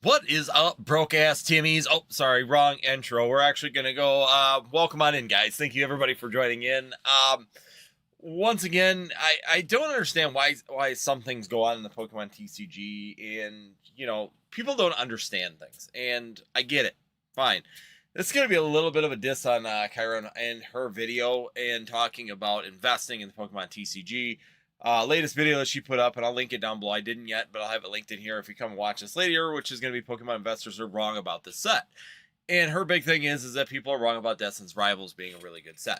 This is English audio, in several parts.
What is up, broke ass Timmys? Oh, sorry, wrong intro. We're actually gonna go. Welcome on in, guys. Thank you everybody for joining in. Once again, I don't understand why some things go on in the Pokemon TCG, and people don't understand things, and I get it. Fine. This is gonna be a little bit of a diss on Kyra and her video and talking about investing in the Pokemon TCG. Latest video that she put up, and I'll link it down below. I didn't yet, but I'll have it linked in here if you come and watch this later, which is going to be Pokemon investors are wrong about this set. And her big thing is that people are wrong about Destin's Rivals being a really good set,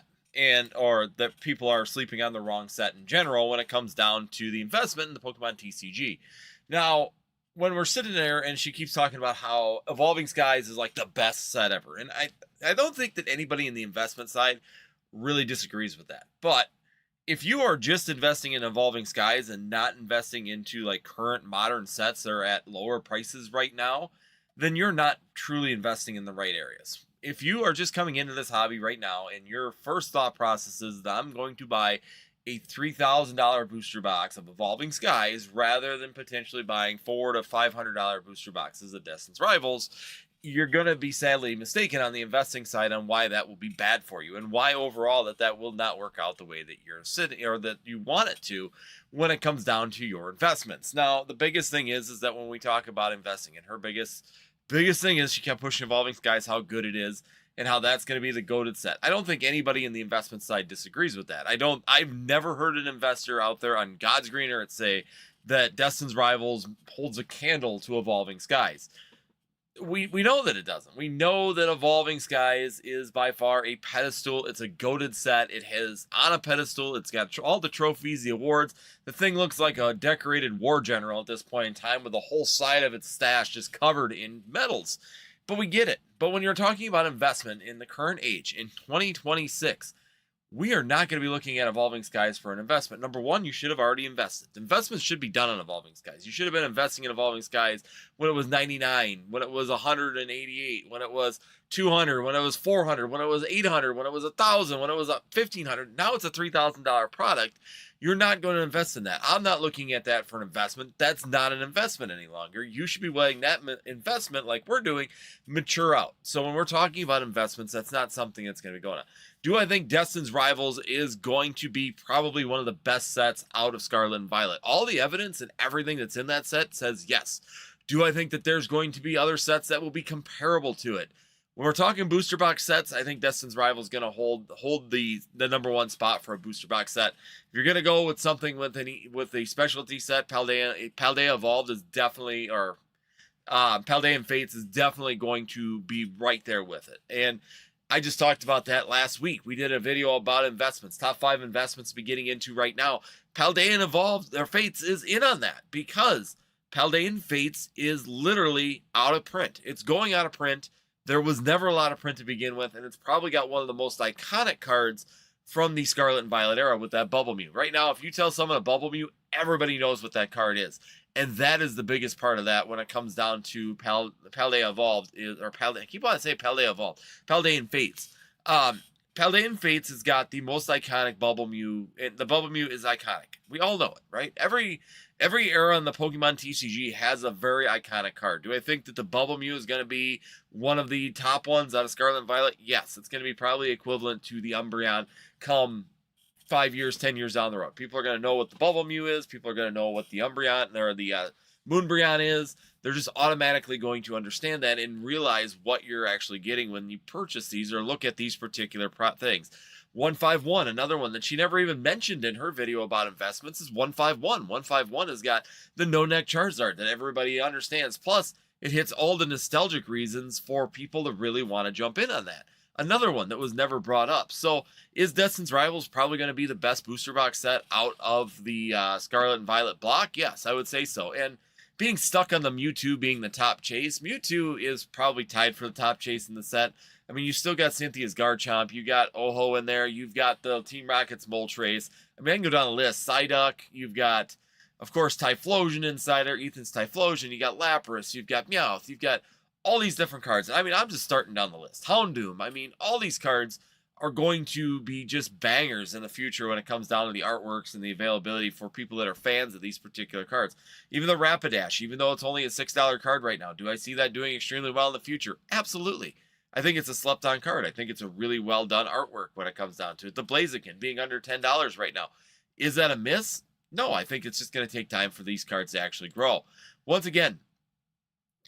or that people are sleeping on the wrong set in general when it comes down to the investment in the Pokemon TCG. Now, when we're sitting there and she keeps talking about how Evolving Skies is like the best set ever, and I don't think that anybody in the investment side really disagrees with that, but if you are just investing in Evolving Skies and not investing into like current modern sets that are at lower prices right now, then you're not truly investing in the right areas. If you are just coming into this hobby right now and your first thought process is that I'm going to buy a $3,000 booster box of Evolving Skies rather than potentially buying $400 to $500 booster boxes of Destin's Rivals, you're going to be sadly mistaken on the investing side on why that will be bad for you and why overall that will not work out the way that you're sitting or that you want it to when it comes down to your investments. Now, the biggest thing is that when we talk about investing, and her biggest thing is she kept pushing Evolving Skies, how good it is and how that's going to be the goated set. I don't think anybody in the investment side disagrees with that. I've never heard an investor out there on God's green earth say that Destin's Rivals holds a candle to Evolving Skies. We know that it doesn't. We know that Evolving Skies is by far a pedestal. It's a goated set. It has on a pedestal. It's got all the trophies, the awards. The thing looks like a decorated war general at this point in time with the whole side of its stash just covered in medals. But we get it. But when you're talking about investment in the current age, in 2026, we are not going to be looking at Evolving Skies for an investment. Number one, you should have already invested. Investments should be done on Evolving Skies. You should have been investing in Evolving Skies when it was 99, when it was 188, when it was 200, when it was 400, when it was 800, when it was 1,000, when it was 1,500. Now it's a $3,000 product. You're not going to invest in that. I'm not looking at that for an investment. That's not an investment any longer. You should be letting that investment, like we're doing, mature out. So when we're talking about investments, that's not something that's going to be going on. Do I think Destin's Rivals is going to be probably one of the best sets out of Scarlet and Violet? All the evidence and everything that's in that set says yes. Do I think that there's going to be other sets that will be comparable to it? When we're talking booster box sets, I think Destin's Rival is going to hold the number one spot for a booster box set. If you're going to go with something with a specialty set, Paldea Evolved is definitely, or Paldean Fates is definitely going to be right there with it. And I just talked about that last week. We did a video about investments, top 5 investments to be getting into right now. Paldean Evolved, or Fates, is in on that because Paldean Fates is literally out of print. It's going out of print. There was never a lot of print to begin with, and it's probably got one of the most iconic cards from the Scarlet and Violet era with that Bubble Mew. Right now, if you tell someone a Bubble Mew, everybody knows what that card is. And that is the biggest part of that when it comes down to Paldea Evolved, I keep on saying Paldea Evolved, Paldean Fates. Paldean Fates has got the most iconic Bubble Mew, and the Bubble Mew is iconic. We all know it, right? Every era in the Pokemon TCG has a very iconic card. Do I think that the Bubble Mew is going to be one of the top ones out of Scarlet and Violet? Yes, it's going to be probably equivalent to the Umbreon come 5 years, 10 years down the road. People are going to know what the Bubble Mew is. People are going to know what the Umbreon or the Moonbreon is. They're just automatically going to understand that and realize what you're actually getting when you purchase these or look at these particular things. 151, another one that she never even mentioned in her video about investments, is 151. 151 has got the no-neck Charizard that everybody understands. Plus, it hits all the nostalgic reasons for people to really want to jump in on that. Another one that was never brought up. So is Destin's Rivals probably going to be the best booster box set out of the Scarlet and Violet block? Yes, I would say so. And being stuck on the Mewtwo being the top chase, Mewtwo is probably tied for the top chase in the set. I mean, you still got Cynthia's Garchomp, you got Oho in there, you've got the Team Rocket's Moltres. I mean, I can go down the list. Psyduck, you've got, of course, Typhlosion inside there, Ethan's Typhlosion, you got Lapras, you've got Meowth, you've got all these different cards. I mean, I'm just starting down the list. Houndoom, I mean, all these cards are going to be just bangers in the future when it comes down to the artworks and the availability for people that are fans of these particular cards. Even the Rapidash, even though it's only a $6 card right now, do I see that doing extremely well in the future? Absolutely. I think it's a slept-on card. I think it's a really well-done artwork when it comes down to it. The Blaziken being under $10 right now. Is that a miss? No, I think it's just going to take time for these cards to actually grow. Once again,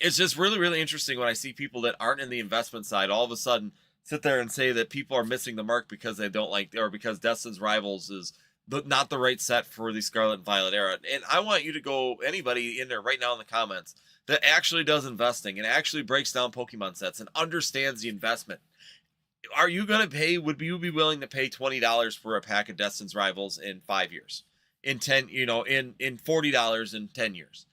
it's just really, really interesting when I see people that aren't in the investment side all of a sudden sit there and say that people are missing the mark because they don't like, or because Destin's Rivals is not the right set for the Scarlet and Violet era. And I want you to go, anybody in there right now in the comments that actually does investing and actually breaks down Pokemon sets and understands the investment. Are you going to pay, would you be willing to pay $20 for a pack of Destin's Rivals in 5 years? In 10, in $40 in 10 years?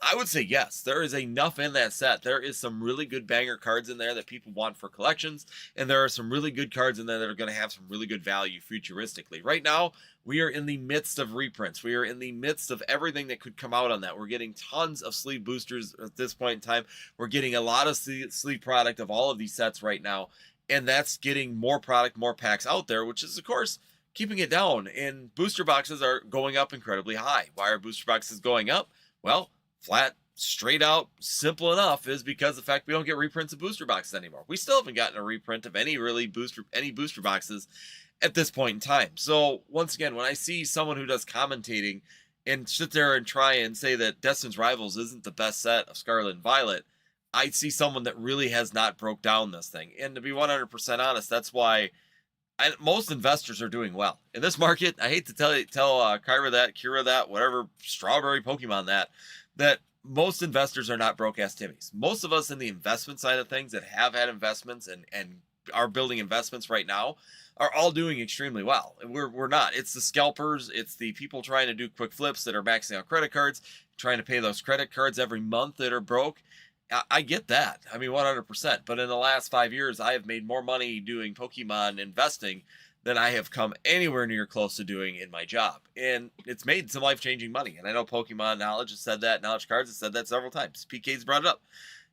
I would say yes. There is enough in that set. There is some really good banger cards in there that people want for collections, and there are some really good cards in there that are going to have some really good value futuristically. Right now, we are in the midst of reprints. We are in the midst of everything that could come out on that. We're getting tons of sleeve boosters at this point in time. We're getting a lot of sleeve product of all of these sets right now, and that's getting more product, more packs out there, which is, of course, keeping it down. And booster boxes are going up incredibly high. Why are booster boxes going up? Well, flat, straight out, simple enough, is because the fact we don't get reprints of booster boxes anymore. We still haven't gotten a reprint of any booster boxes at this point in time. So once again, when I see someone who does commentating and sit there and try and say that Destin's Rivals isn't the best set of Scarlet and Violet, I see someone that really has not broke down this thing. And to be 100% honest, that's why most investors are doing well in this market. I hate to tell Kira that, whatever, Strawberry Pokemon that most investors are not broke-ass Timmys. Most of us in the investment side of things that have had investments and are building investments right now are all doing extremely well. We're not. It's the scalpers. It's the people trying to do quick flips that are maxing out credit cards, trying to pay those credit cards every month that are broke. I get that. I mean, 100%. But in the last 5 years, I have made more money doing Pokemon investing than I have come anywhere near close to doing in my job. And it's made some life-changing money. And I know Pokemon Knowledge has said that. Knowledge Cards has said that several times. PK's brought it up.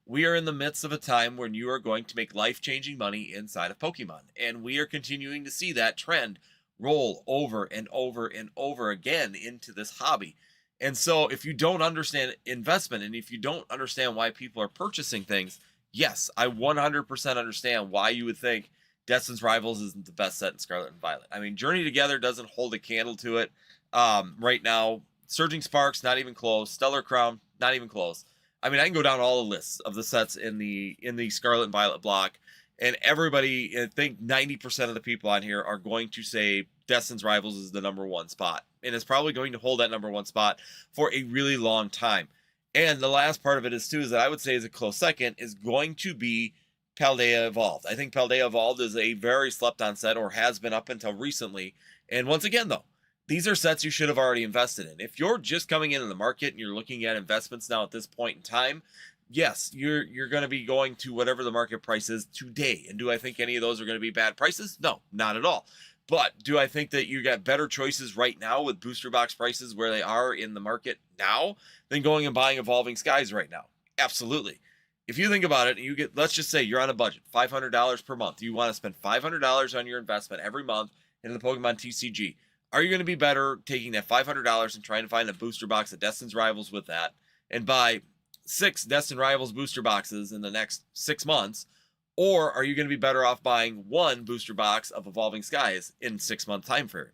We are in the midst of a time when you are going to make life-changing money inside of Pokemon. And we are continuing to see that trend roll over and over and over again into this hobby. And so if you don't understand investment and if you don't understand why people are purchasing things, yes, I 100% understand why you would think Destin's Rivals isn't the best set in Scarlet and Violet. I mean, Journey Together doesn't hold a candle to it right now. Surging Sparks, not even close. Stellar Crown, not even close. I mean, I can go down all the lists of the sets in the Scarlet and Violet block, and everybody, I think 90% of the people on here are going to say Destin's Rivals is the #1 spot, and it's probably going to hold that #1 spot for a really long time. And the last part of it is that I would say is a close second is going to be Paldea Evolved. I think Paldea Evolved is a very slept-on set, or has been up until recently. And once again, though, these are sets you should have already invested in. If you're just coming into the market and you're looking at investments now at this point in time, yes, you're going to be going to whatever the market price is today. And do I think any of those are going to be bad prices? No, not at all. But do I think that you got better choices right now with booster box prices where they are in the market now than going and buying Evolving Skies right now? Absolutely. If you think about it, you get, let's just say you're on a budget, $500 per month. You want to spend $500 on your investment every month into the Pokemon TCG. Are you going to be better taking that $500 and trying to find a booster box of Destin's Rivals with that and buy 6 Destin Rivals booster boxes in the next 6 months? Or are you going to be better off buying 1 booster box of Evolving Skies in 6-month time frame?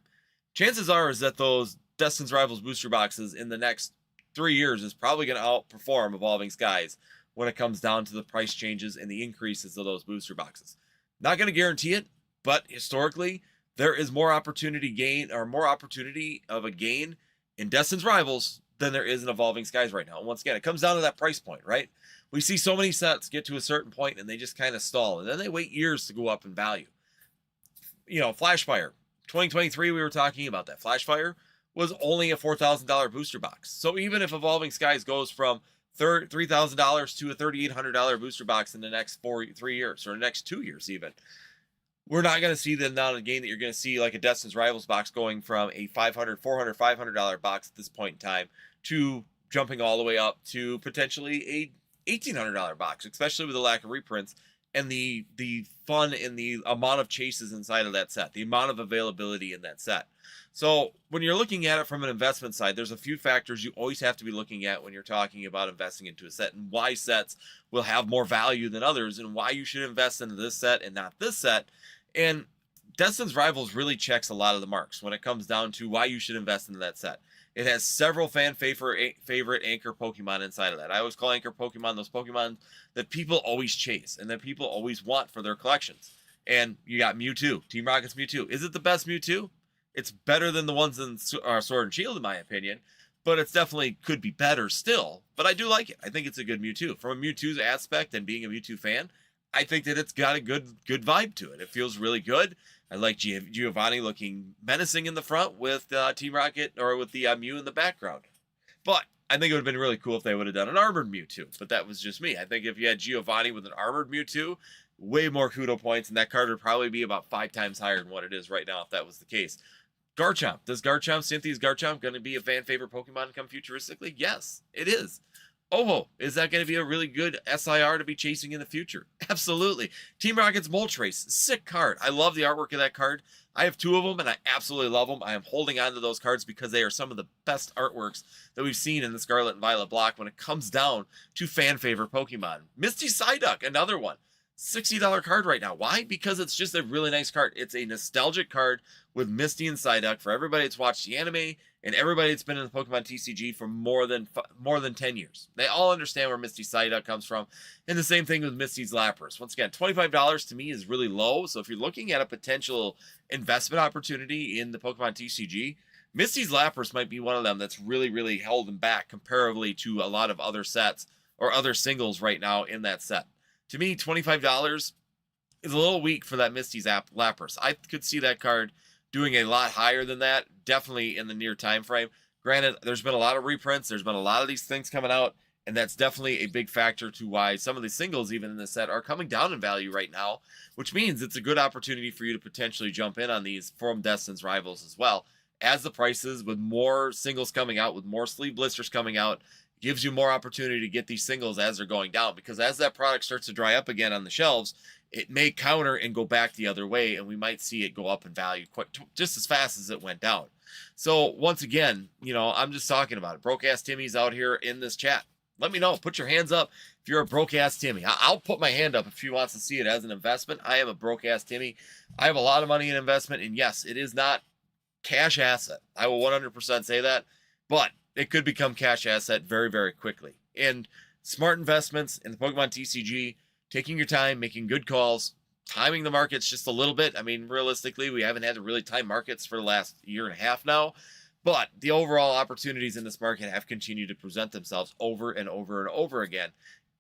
Chances are is that those Destin's Rivals booster boxes in the next 3 years is probably going to outperform Evolving Skies when it comes down to the price changes and the increases of those booster boxes. Not going to guarantee it, but historically, there is more opportunity of a gain in Destin's Rivals than there is in Evolving Skies right now. And once again, it comes down to that price point, right? We see so many sets get to a certain point and they just kind of stall, and then they wait years to go up in value. You know, Flashfire, 2023, we were talking about that. Flashfire was only a $4,000 booster box. So even if Evolving Skies goes from $3,000 to a $3,800 booster box in the next 3 years, or the next 2 years even, we're not going to see the amount of gain that you're going to see like a Destin's Rivals box going from a $500, $400, $500 box at this point in time to jumping all the way up to potentially a $1,800 box, especially with the lack of reprints and the fun and the amount of chases inside of that set, the amount of availability in that set. So when you're looking at it from an investment side, there's a few factors you always have to be looking at when you're talking about investing into a set, and why sets will have more value than others, and why you should invest into this set and not this set. And Destin's Rivals really checks a lot of the marks when it comes down to why you should invest into that set. It has several fan favorite anchor Pokemon inside of that. I always call anchor Pokemon those Pokemon that people always chase and that people always want for their collections. And you got Mewtwo, Team Rocket's Mewtwo. Is it the best Mewtwo? It's better than the ones in Sword and Shield, in my opinion, but it's definitely could be better still. But I do like it. I think it's a good Mewtwo. From a Mewtwo's aspect and being a Mewtwo fan, I think that it's got a good vibe to it. It feels really good. I like Giovanni looking menacing in the front with Team Rocket, or with the Mew in the background. But I think it would have been really cool if they would have done an armored Mewtwo. But that was just me. I think if you had Giovanni with an armored Mewtwo, way more kudo points, and that card would probably be about 5 times higher than what it is right now if that was the case. Garchomp. Cynthia's Garchomp going to be a fan favorite Pokemon come futuristically? Yes, it is. Oh, is that going to be a really good SIR to be chasing in the future? Absolutely. Team Rocket's Moltres, sick card. I love the artwork of that card. I have 2 of them, and I absolutely love them. I am holding on to those cards because they are some of the best artworks that we've seen in the Scarlet and Violet block when it comes down to fan favorite Pokemon. Misty Psyduck, another one. $60 card right now. Why? Because it's just a really nice card. It's a nostalgic card with Misty and Psyduck for everybody that's watched the anime and everybody that's been in the Pokemon TCG for more than 10 years. They all understand where Misty Psyduck comes from. And the same thing with Misty's Lapras. Once again, $25 to me is really low. So if you're looking at a potential investment opportunity in the Pokemon TCG, Misty's Lapras might be one of them that's really, really holding back comparably to a lot of other sets or other singles right now in that set. To me, $25 is a little weak for that Misty's Lapras. I could see that card doing a lot higher than that, definitely in the near time frame. Granted, there's been a lot of reprints. There's been a lot of these things coming out, and that's definitely a big factor to why some of the singles, even in the set, are coming down in value right now, which means it's a good opportunity for you to potentially jump in on these from Destin's Rivals as well. As the prices, with more singles coming out, with more sleeve blisters coming out, gives you more opportunity to get these singles as they're going down, because as that product starts to dry up again on the shelves, it may counter and go back the other way, and we might see it go up in value just as fast as it went down. So once again, I'm just talking about it. Broke-ass Timmy's out here in this chat. Let me know. Put your hands up if you're a broke-ass Timmy. I'll put my hand up if he wants to see it as an investment. I am a broke-ass Timmy. I have a lot of money in investment, and yes, it is not cash asset. I will 100% say that, but it could become cash asset very, very quickly. And smart investments in the Pokemon TCG, taking your time, making good calls, timing the markets just a little bit. I mean, realistically, we haven't had to really time markets for the last year and a half now, but the overall opportunities in this market have continued to present themselves over and over and over again.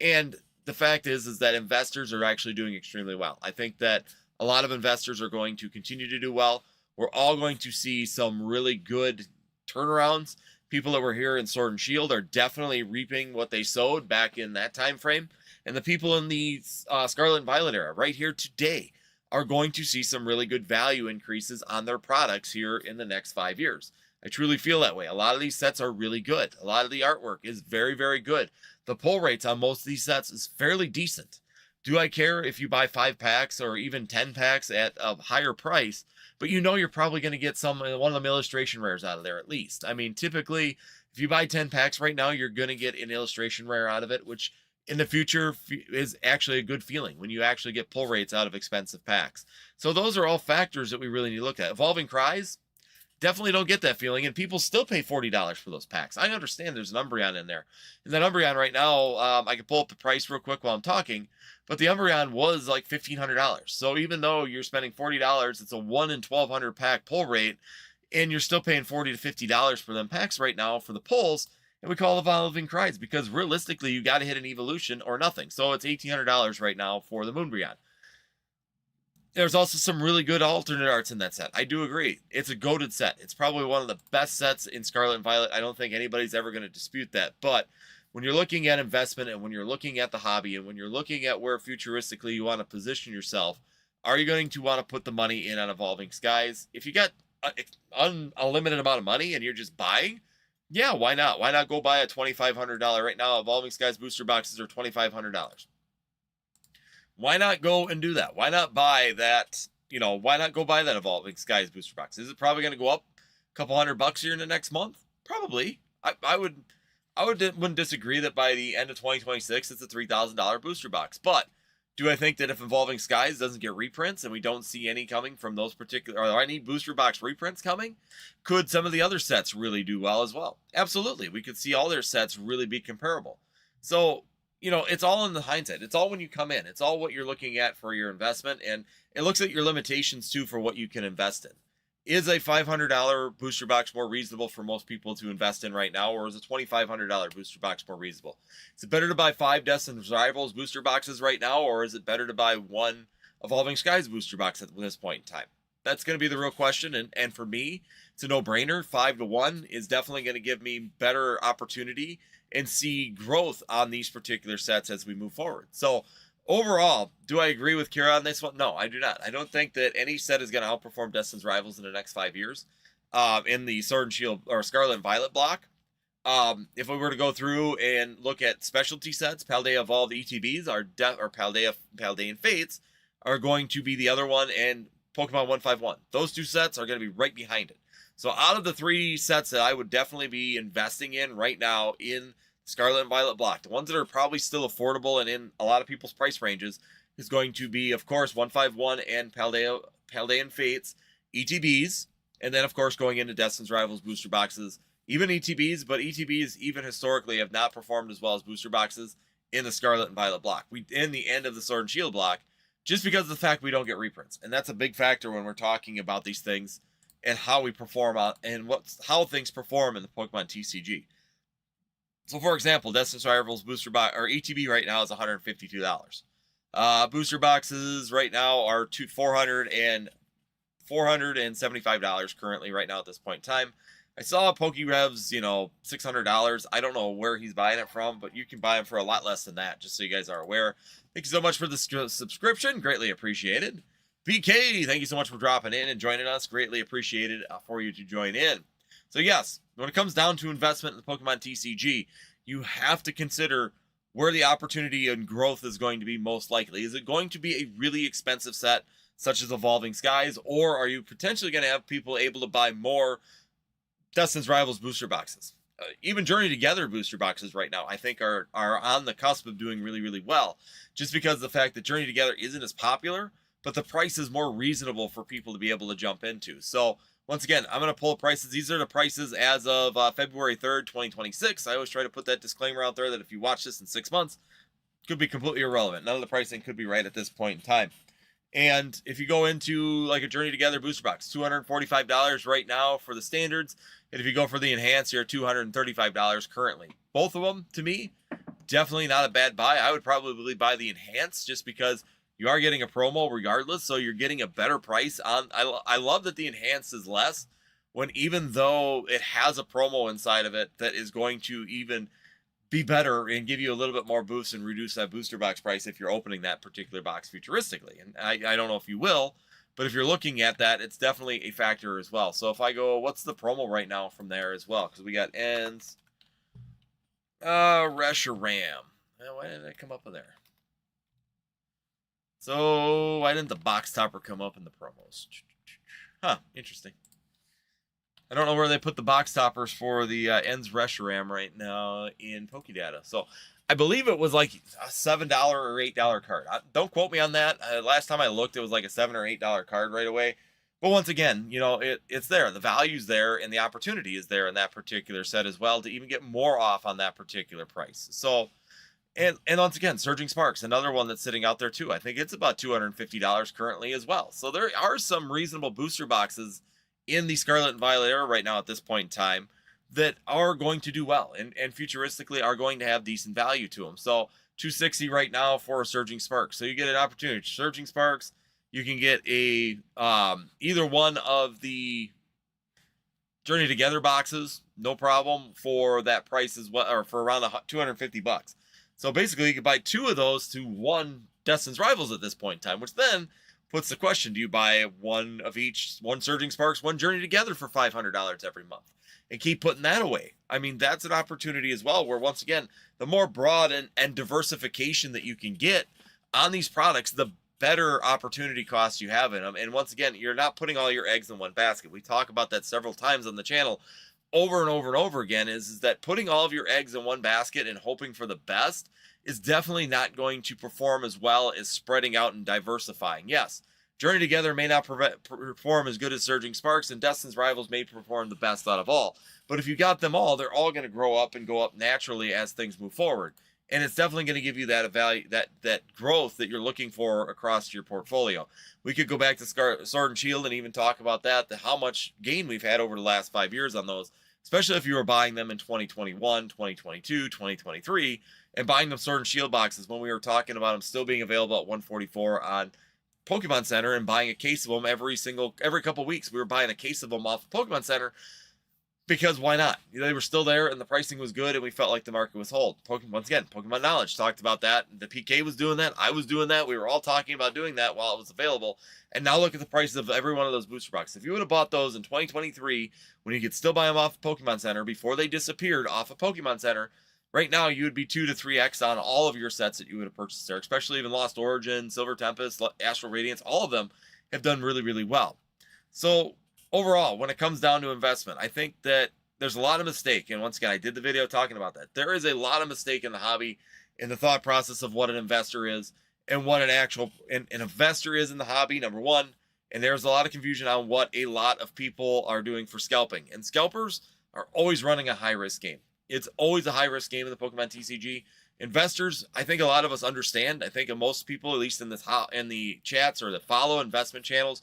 And the fact is that investors are actually doing extremely well. I think that a lot of investors are going to continue to do well. We're all going to see some really good turnarounds. People that were here in Sword and Shield are definitely reaping what they sowed back in that time frame. And the people in the Scarlet and Violet era right here today are going to see some really good value increases on their products here in the next 5 years. I truly feel that way. A lot of these sets are really good. A lot of the artwork is very, very good. The pull rates on most of these sets is fairly decent. Do I care if you buy 5 packs or even 10 packs at a higher price? But you're probably going to get one of them illustration rares out of there at least. I mean, typically, if you buy 10 packs right now, you're going to get an illustration rare out of it, which in the future is actually a good feeling when you actually get pull rates out of expensive packs. So those are all factors that we really need to look at. Evolving Cries, definitely don't get that feeling, and people still pay $40 for those packs. I understand there's an Umbreon in there. And that Umbreon right now, I can pull up the price real quick while I'm talking, but the Umbreon was like $1,500. So even though you're spending $40, it's a 1 in 1,200 pack pull rate, and you're still paying $40 to $50 for them packs right now for the pulls, and we call Evolving Cries because realistically, you got to hit an evolution or nothing. So it's $1,800 right now for the Moonbreon. There's also some really good alternate arts in that set. I do agree. It's a goated set. It's probably one of the best sets in Scarlet and Violet. I don't think anybody's ever going to dispute that. But when you're looking at investment and when you're looking at the hobby and when you're looking at where futuristically you want to position yourself, are you going to want to put the money in on Evolving Skies? If you got an unlimited amount of money and you're just buying, yeah, why not? Why not go buy a $2,500 right now? Evolving Skies booster boxes are $2,500. why not go and do that? Why not buy that? Why not go buy that Evolving Skies booster box? Is it probably going to go up a couple $100 here in the next month? Probably. Wouldn't disagree that by the end of 2026, it's a $3,000 booster box. But do I think that if Evolving Skies doesn't get reprints and we don't see any coming from those particular, or any booster box reprints coming, could some of the other sets really do well as well? Absolutely. We could see all their sets really be comparable. So, it's all in the hindsight. It's all when you come in. It's all what you're looking at for your investment, and it looks at your limitations too for what you can invest in. Is a $500 booster box more reasonable for most people to invest in right now, or is a $2,500 booster box more reasonable? Is it better to buy 5 Destined Rivals booster boxes right now, or is it better to buy 1 Evolving Skies booster box at this point in time? That's going to be the real question, and for me, it's a no-brainer. 5-1 is definitely going to give me better opportunity and see growth on these particular sets as we move forward. So, overall, do I agree with Kira on this one? No, I do not. I don't think that any set is going to outperform Destin's Rivals in the next 5 years in the Sword and Shield or Scarlet and Violet block. If we were to go through and look at specialty sets, Paldea Evolved ETBs or Paldean Fates are going to be the other one, and Pokemon 151. Those 2 sets are going to be right behind it. So out of the 3 sets that I would definitely be investing in right now in Scarlet and Violet block, the ones that are probably still affordable and in a lot of people's price ranges, is going to be, of course, 151 and Paldean Fates, ETBs, and then, of course, going into Destin's Rivals booster boxes, even ETBs, but ETBs even historically have not performed as well as booster boxes in the Scarlet and Violet block. In the end of the Sword and Shield block, just because of the fact we don't get reprints. And that's a big factor when we're talking about these things and how we perform out and how things perform in the Pokemon TCG. So, for example, Destined Rivals booster box or ETB right now is $152. Booster boxes right now are $475 currently right now at this point in time. I saw PokeRev's, $600. I don't know where he's buying it from, but you can buy them for a lot less than that, just so you guys are aware. Thank you so much for the subscription. Greatly appreciated. BK, thank you so much for dropping in and joining us. Greatly appreciated for you to join in. So yes, when it comes down to investment in the Pokemon TCG, you have to consider where the opportunity and growth is going to be most likely. Is it going to be a really expensive set, such as Evolving Skies, or are you potentially going to have people able to buy more Destin's Rivals booster boxes? Even Journey Together booster boxes right now, I think, are on the cusp of doing really, really well, just because of the fact that Journey Together isn't as popular, but the price is more reasonable for people to be able to jump into. So, once again, I'm going to pull prices. These are the prices as of February 3rd, 2026. I always try to put that disclaimer out there that if you watch this in 6 months, it could be completely irrelevant. None of the pricing could be right at this point in time. And if you go into like a Journey Together booster box, $245 right now for the standards. And if you go for the enhanced, you're $235 currently. Both of them, to me, definitely not a bad buy. I would probably buy the enhanced just because you are getting a promo regardless, so you're getting a better price on. I love that the enhanced is less, when even though it has a promo inside of it that is going to even be better and give you a little bit more boost and reduce that booster box price if you're opening that particular box futuristically. And I don't know if you will, but if you're looking at that, it's definitely a factor as well. So if I go, what's the promo right now from there as well? Because we got ends, Reshiram. Why did that come up in there? So, why didn't the box topper come up in the promos? Huh, interesting. I don't know where they put the box toppers for the Ends Reshiram right now in Pokédata. So, I believe it was like a $7 or $8 card. Don't quote me on that. Last time I looked, it was like a $7 or $8 card right away. But once again, it's there. The value's there, and the opportunity is there in that particular set as well to even get more off on that particular price. So, and once again, Surging Sparks, another one that's sitting out there too. I think it's about $250 currently as well. So there are some reasonable booster boxes in the Scarlet and Violet era right now at this point in time that are going to do well and futuristically are going to have decent value to them. So $260 right now for Surging Sparks. So you get an opportunity. Surging Sparks, you can get a either one of the Journey Together boxes, no problem, for that price as well, or for around $250. So basically, you can buy 2 of those to 1 Destin's Rivals at this point in time, which then puts the question, do you buy 1 of each, 1 Surging Sparks, 1 Journey Together for $500 every month? And keep putting that away. I mean, that's an opportunity as well, where once again, the more broad and diversification that you can get on these products, the better opportunity cost you have in them. And once again, you're not putting all your eggs in one basket. We talk about that several times on the channel over and over and over again, is that putting all of your eggs in one basket and hoping for the best is definitely not going to perform as well as spreading out and diversifying. Yes, Journey Together may not perform as good as Surging Sparks, and Destin's Rivals may perform the best out of all. But if you got them all, they're all going to grow up and go up naturally as things move forward. And it's definitely going to give you that value, that growth that you're looking for across your portfolio. We could go back to Sword and Shield and even talk about that, how much gain we've had over the last 5 years on those, especially if you were buying them in 2021, 2022, 2023, and buying them Sword and Shield boxes when we were talking about them still being available at 144 on Pokemon Center, and buying a case of them every couple weeks. We were buying a case of them off of Pokemon Center because why not? They were still there and the pricing was good and we felt like the market was hold. Once again, Pokemon Knowledge talked about that. The PK was doing that. I was doing that. We were all talking about doing that while it was available. And now look at the prices of every one of those booster boxes. If you would have bought those in 2023, when you could still buy them off of Pokemon Center before they disappeared off of Pokemon Center, right now you would be 2 to 3x on all of your sets that you would have purchased there, especially even Lost Origin, Silver Tempest, Astral Radiance. All of them have done really, really well. So overall, when it comes down to investment, I think that there's a lot of mistake. And once again, I did the video talking about that. There is a lot of mistake in the hobby, in the thought process of what an investor is and what an investor is in the hobby, number one. And there's a lot of confusion on what a lot of people are doing for scalping. And scalpers are always running a high-risk game. It's always a high-risk game in the Pokemon TCG. Investors, I think a lot of us understand. I think most people, at least in the chats or that follow investment channels,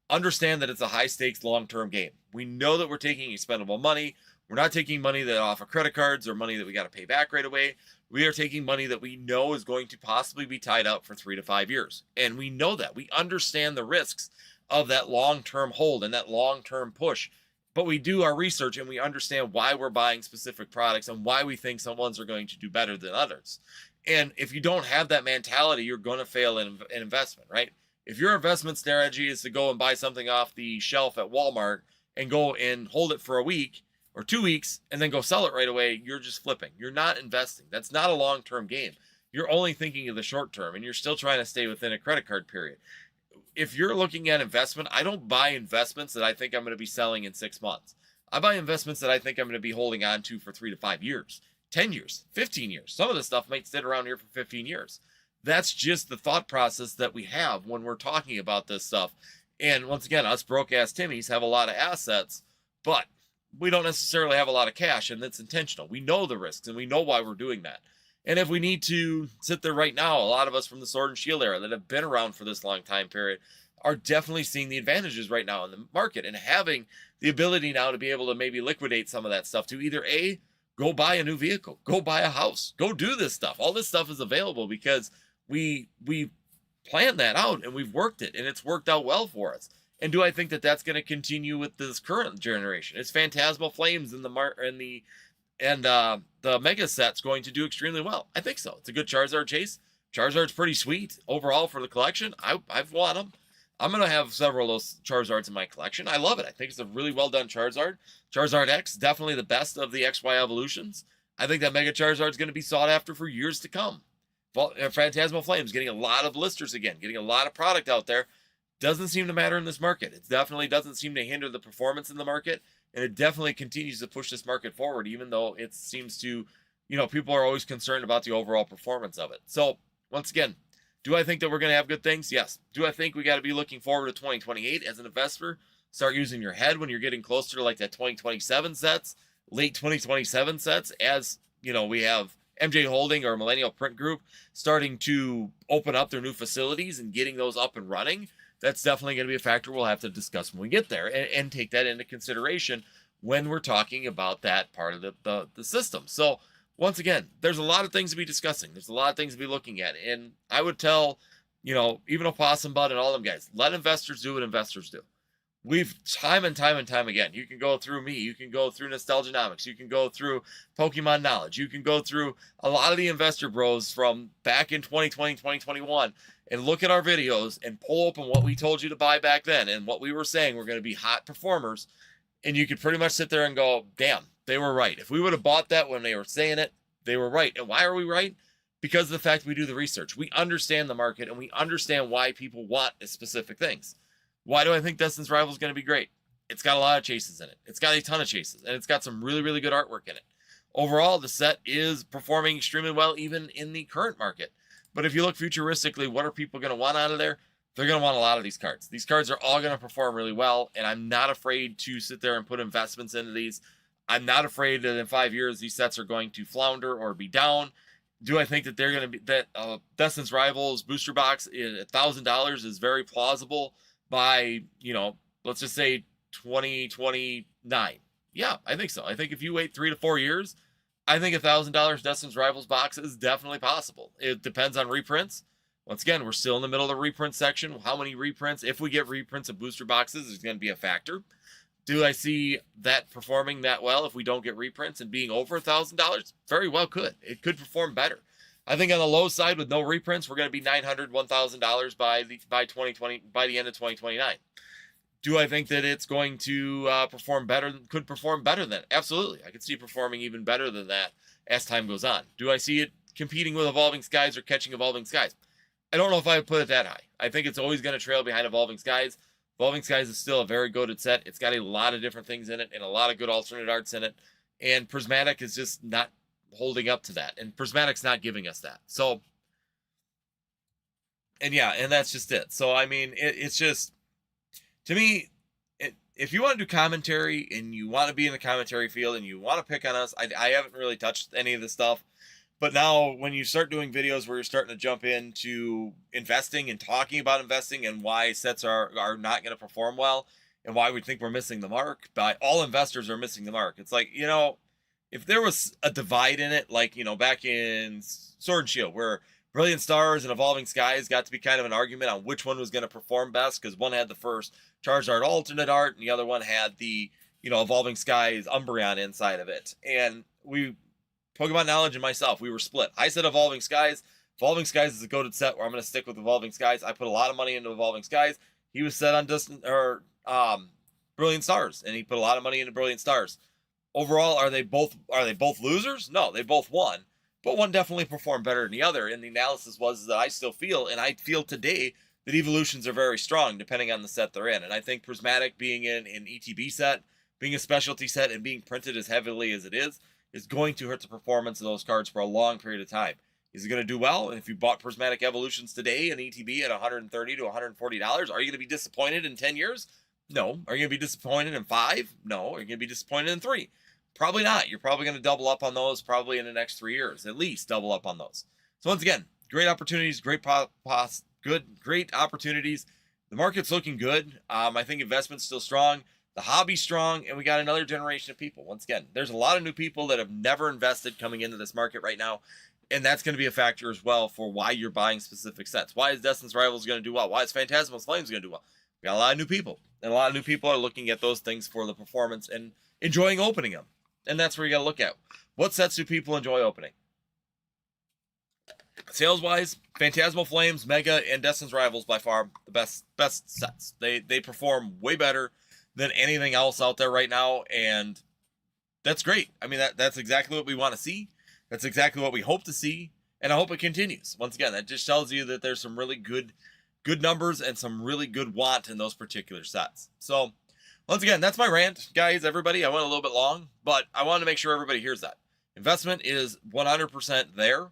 understand that it's a high-stakes, long-term game. We know that we're taking expendable money. We're not taking money that off of credit cards or money that we got to pay back right away. We are taking money that we know is going to possibly be tied up for 3 to 5 years. And we know that. We understand the risks of that long-term hold and that long-term push. But we do our research and we understand why we're buying specific products and why we think some ones are going to do better than others. And if you don't have that mentality, you're going to fail in investment, right? If your investment strategy is to go and buy something off the shelf at Walmart and go and hold it for a week or 2 weeks and then go sell it right away, you're just flipping. You're not investing. That's not a long-term game. You're only thinking of the short term and you're still trying to stay within a credit card period. If you're looking at investment, I don't buy investments that I think I'm going to be selling in 6 months. I buy investments that I think I'm going to be holding on to for 3 to 5 years, 10 years, 15 years. Some of this stuff might sit around here for 15 years. That's just the thought process that we have when we're talking about this stuff. And once again, us broke-ass Timmys have a lot of assets, but we don't necessarily have a lot of cash, and that's intentional. We know the risks, and we know why we're doing that. And if we need to sit there right now, a lot of us from the Sword and Shield era that have been around for this long time period are definitely seeing the advantages right now in the market and having the ability now to be able to maybe liquidate some of that stuff to either A, go buy a new vehicle, go buy a house, go do this stuff. All this stuff is available because we planned that out and we've worked it and it's worked out well for us. And do I think that that's going to continue with this current generation? It's Phantasmal Flames in the Mega set's going to do extremely well. I think so. It's a good Charizard chase. Charizard's pretty sweet overall for the collection. I've won them. I'm going to have several of those Charizards in my collection. I love it. I think it's a really well done Charizard. Charizard X, definitely the best of the XY evolutions. I think that Mega Charizard is going to be sought after for years to come. Phantasmal Flames getting a lot of blisters again, getting a lot of product out there. Doesn't seem to matter in this market. It definitely doesn't seem to hinder the performance in the market. And it definitely continues to push this market forward, even though it seems to, people are always concerned about the overall performance of it. So once again, do I think that we're going to have good things? Yes. Do I think we got to be looking forward to 2028 as an investor? Start using your head when you're getting closer to like that 2027 sets, late 2027 sets, as we have MJ Holding or Millennial Print Group starting to open up their new facilities and getting those up and running. That's definitely going to be a factor we'll have to discuss when we get there and take that into consideration when we're talking about that part of the system. So once again, there's a lot of things to be discussing. There's a lot of things to be looking at. And I would tell, even Opossum Bud and all them guys, let investors do what investors do. We've time and time again, you can go through me, you can go through Nostalgianomics, you can go through Pokemon Knowledge, you can go through a lot of the investor bros from back in 2020, 2021, and look at our videos and pull open what we told you to buy back then and what we were saying were going to be hot performers. And you could pretty much sit there and go, damn, they were right. If we would have bought that when they were saying it, they were right. And why are we right? because of the fact we do the research. We understand the market and we understand why people want specific things. Why do I think Destin's Rival is going to be great? It's got a lot of chases in it. It's got a ton of chases, and it's got some really, really good artwork in it. Overall, the set is performing extremely well, even in the current market. But if you look futuristically, what are people going to want out of there? They're going to want a lot of these cards. These cards are all going to perform really well, and I'm not afraid to sit there and put investments into these. I'm not afraid that in 5 years, these sets are going to flounder or be down. Do I think that they're going to be, that Destin's Rivals booster box at $1,000 is very plausible by, let's just say 2029? Yeah, I think so. I think if you wait 3 to 4 years, I think $1,000 Destin's Rivals box is definitely possible. It depends on reprints. Once again, we're still in the middle of the reprint section. How many reprints? If we get reprints of booster boxes, is going to be a factor. Do I see that performing that well if we don't get reprints and being over $1,000? Very well could. It could perform better. I think on the low side with no reprints, we're going to be $900, $1,000 by the end of 2029. Do I think that it's going to perform better? Could perform better than that? Absolutely. I could see it performing even better than that as time goes on. Do I see it competing with Evolving Skies or catching Evolving Skies? I don't know if I would put it that high. I think it's always going to trail behind Evolving Skies. Evolving Skies is still a very goated set. It's got a lot of different things in it and a lot of good alternate arts in it. And Prismatic is just not holding up to that. And Prismatic's not giving us that. So, and that's just it. So, I mean, it's just, to me, if you want to do commentary and you want to be in the commentary field and you want to pick on us, I haven't really touched any of this stuff. But now when you start doing videos where you're starting to jump into investing and talking about investing and why sets are not going to perform well and why we think we're missing the mark, but all investors are missing the mark. It's like, if there was a divide in it, like, back in Sword and Shield, where Brilliant Stars and Evolving Skies got to be kind of an argument on which one was going to perform best, because one had the first Charizard alternate art and the other one had the, Evolving Skies Umbreon inside of it. And Pokemon Knowledge and myself, we were split. I said Evolving Skies. Evolving Skies is a goated set where I'm going to stick with Evolving Skies. I put a lot of money into Evolving Skies. He was set on Brilliant Stars, and he put a lot of money into Brilliant Stars. Overall, are they both losers? No, they both won, but one definitely performed better than the other. And the analysis was that I still feel, and I feel today, that evolutions are very strong depending on the set they're in. And I think Prismatic being in an ETB set, being a specialty set, and being printed as heavily as it is going to hurt the performance of those cards for a long period of time. Is it going to do well? And if you bought Prismatic Evolutions today in ETB at $130 to $140, are you going to be disappointed in 10 years? No. Are you going to be disappointed in 5? No. Are you going to be disappointed in 3? Probably not. You're probably going to double up on those probably in the next 3 years, at least double up on those. So once again, great opportunities, great opportunities. The market's looking good. I think investment's still strong. The hobby's strong, and we got another generation of people. Once again, there's a lot of new people that have never invested coming into this market right now, and that's going to be a factor as well for why you're buying specific sets. Why is Destin's Rivals going to do well? Why is Phantasmal Flames going to do well? We got a lot of new people, and a lot of new people are looking at those things for the performance and enjoying opening them. And that's where you got to look at. What sets do people enjoy opening? Sales-wise, Phantasmal Flames, Mega, and Destin's Rivals by far the best sets. They perform way better than anything else out there right now, and that's great. I mean, that's exactly what we want to see. That's exactly what we hope to see, and I hope it continues. Once again, that just tells you that there's some really good numbers and some really good want in those particular sets. So, once again, that's my rant, guys, everybody. I went a little bit long, but I wanted to make sure everybody hears that. Investment is 100% there.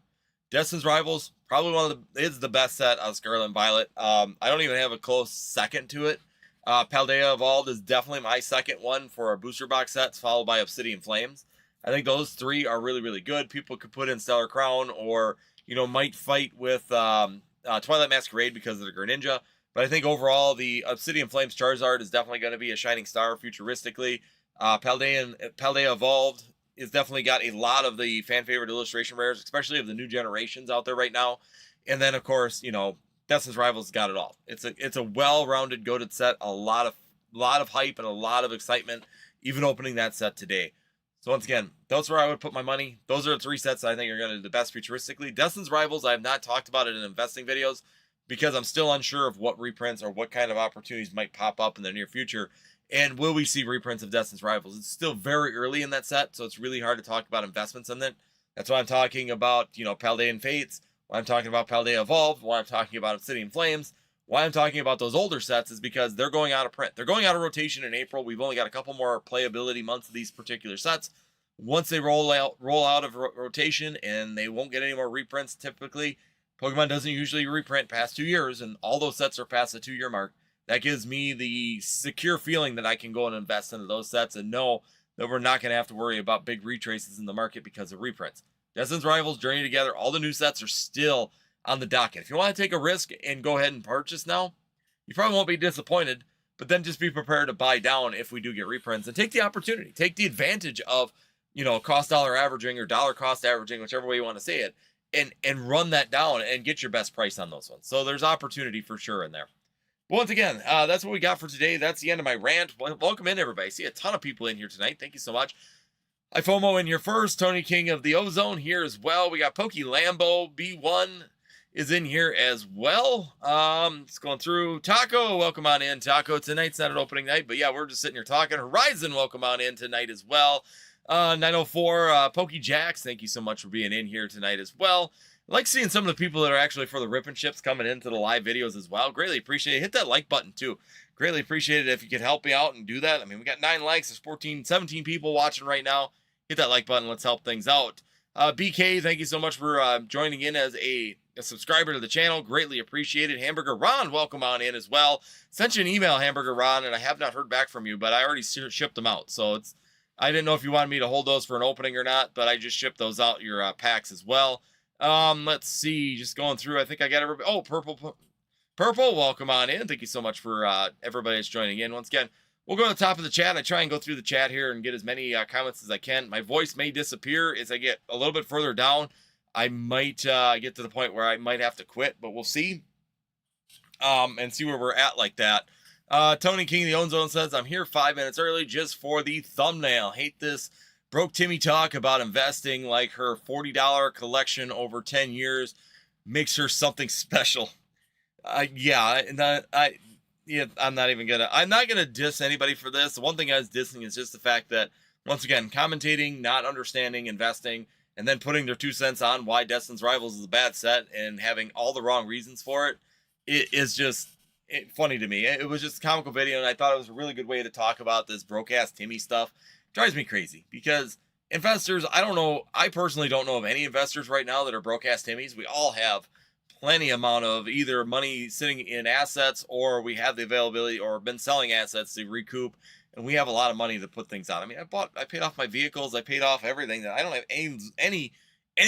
Destin's Rivals, probably is the best set on Scarlet and Violet. I don't even have a close second to it. Paldea Evolved is definitely my second one for our booster box sets, followed by Obsidian Flames. I think those 3 are really, really good. People could put in Stellar Crown or, might fight with Twilight Masquerade because of the Greninja. But I think overall, the Obsidian Flames Charizard is definitely going to be a shining star futuristically. Paldea Evolved has definitely got a lot of the fan-favorite illustration rares, especially of the new generations out there right now. And then, of course, Destin's Rivals got it all. It's a well-rounded, goated set. A lot of hype and a lot of excitement, even opening that set today. So once again, those are where I would put my money. Those are the 3 sets that I think are going to do the best futuristically. Destin's Rivals, I have not talked about it in investing videos because I'm still unsure of what reprints or what kind of opportunities might pop up in the near future. And will we see reprints of Destin's Rivals? It's still very early in that set, so it's really hard to talk about investments in it. That's why I'm talking about, Paldean Fates, why I'm talking about Paldea Evolved, why I'm talking about Obsidian Flames, why I'm talking about those older sets is because they're going out of print. They're going out of rotation in April. We've only got a couple more playability months of these particular sets. Once they roll out of rotation, and they won't get any more reprints typically. Pokemon doesn't usually reprint past 2 years, and all those sets are past the 2-year mark. That gives me the secure feeling that I can go and invest into those sets and know that we're not going to have to worry about big retraces in the market because of reprints. Destin's Rivals, Journey Together, all the new sets are still on the docket. If you want to take a risk and go ahead and purchase now, you probably won't be disappointed, but then just be prepared to buy down if we do get reprints and take the opportunity, take the advantage of, cost dollar averaging or dollar cost averaging, whichever way you want to say it, and run that down and get your best price on those ones. So there's opportunity for sure in there. But once again, that's what we got for today. That's the end of my rant. Welcome in, everybody. I see a ton of people in here tonight. Thank you so much. iFOMO in here first. Tony King of the Ozone here as well. We got Pokey Lambo B1 is in here as well. Just going through. Taco, welcome on in. Taco, tonight's not an opening night, but yeah, we're just sitting here talking. Horizon, welcome on in tonight as well. 904, Pokey Jacks, thank you so much for being in here tonight as well. I like seeing some of the people that are actually for the Rippin' Ships coming into the live videos as well. Greatly appreciate it. Hit that like button too. Greatly appreciate it if you could help me out and do that. I mean, we got 9 likes. There's 17 people watching right now. Hit that like button. Let's help things out. BK, thank you so much for joining in as a subscriber to the channel. Greatly appreciated. Hamburger Ron, welcome on in as well. Sent you an email, Hamburger Ron, and I have not heard back from you, but I already shipped them out. So I didn't know if you wanted me to hold those for an opening or not, but I just shipped those out, your packs as well. Let's see, just going through. I think I got everybody. Oh, Purple, welcome on in. Thank you so much for everybody that's joining in. Once again, we'll go to the top of the chat. I try and go through the chat here and get as many comments as I can. My voice may disappear as I get a little bit further down. I might get to the point where I might have to quit, but we'll see. And see where we're at like that. Tony King, the Own Zone says, I'm here 5 minutes early just for the thumbnail. Hate this broke Timmy talk about investing like her $40 collection over 10 years makes her something special. Yeah, I'm not gonna diss anybody for this. The one thing I was dissing is just the fact that, once again, commentating, not understanding investing, and then putting their 2 cents on why Destin's Rivals is a bad set and having all the wrong reasons for it, it is just funny to me. It was just a comical video, and I thought it was a really good way to talk about this broke-ass Timmy stuff. It drives me crazy, because investors, I personally don't know of any investors right now that are broke-ass Timmies. We all have plenty amount of either money sitting in assets, or we have the availability or been selling assets to recoup, and we have a lot of money to put things on. I mean, I paid off my vehicles, I paid off everything. That I don't have any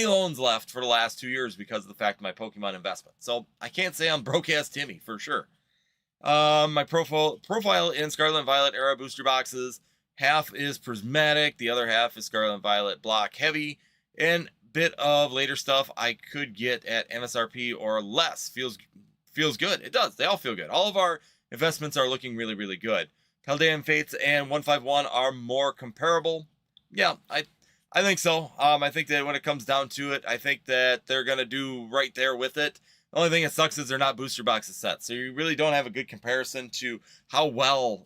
loans left for the last 2 years because of the fact of my Pokemon investment. So I can't say I'm broke-ass Timmy for sure. My profile in Scarlet and Violet era booster boxes, half is prismatic, the other half is Scarlet and Violet block heavy, and bit of later stuff I could get at MSRP or less. Feels good. It does. They all feel good. All of our investments are looking really, really good. Paldean Fates and 151 are more comparable. Yeah, I think so. I think that when it comes down to it, I think that they're gonna do right there with it. The only thing that sucks is they're not booster boxes set, so you really don't have a good comparison to how well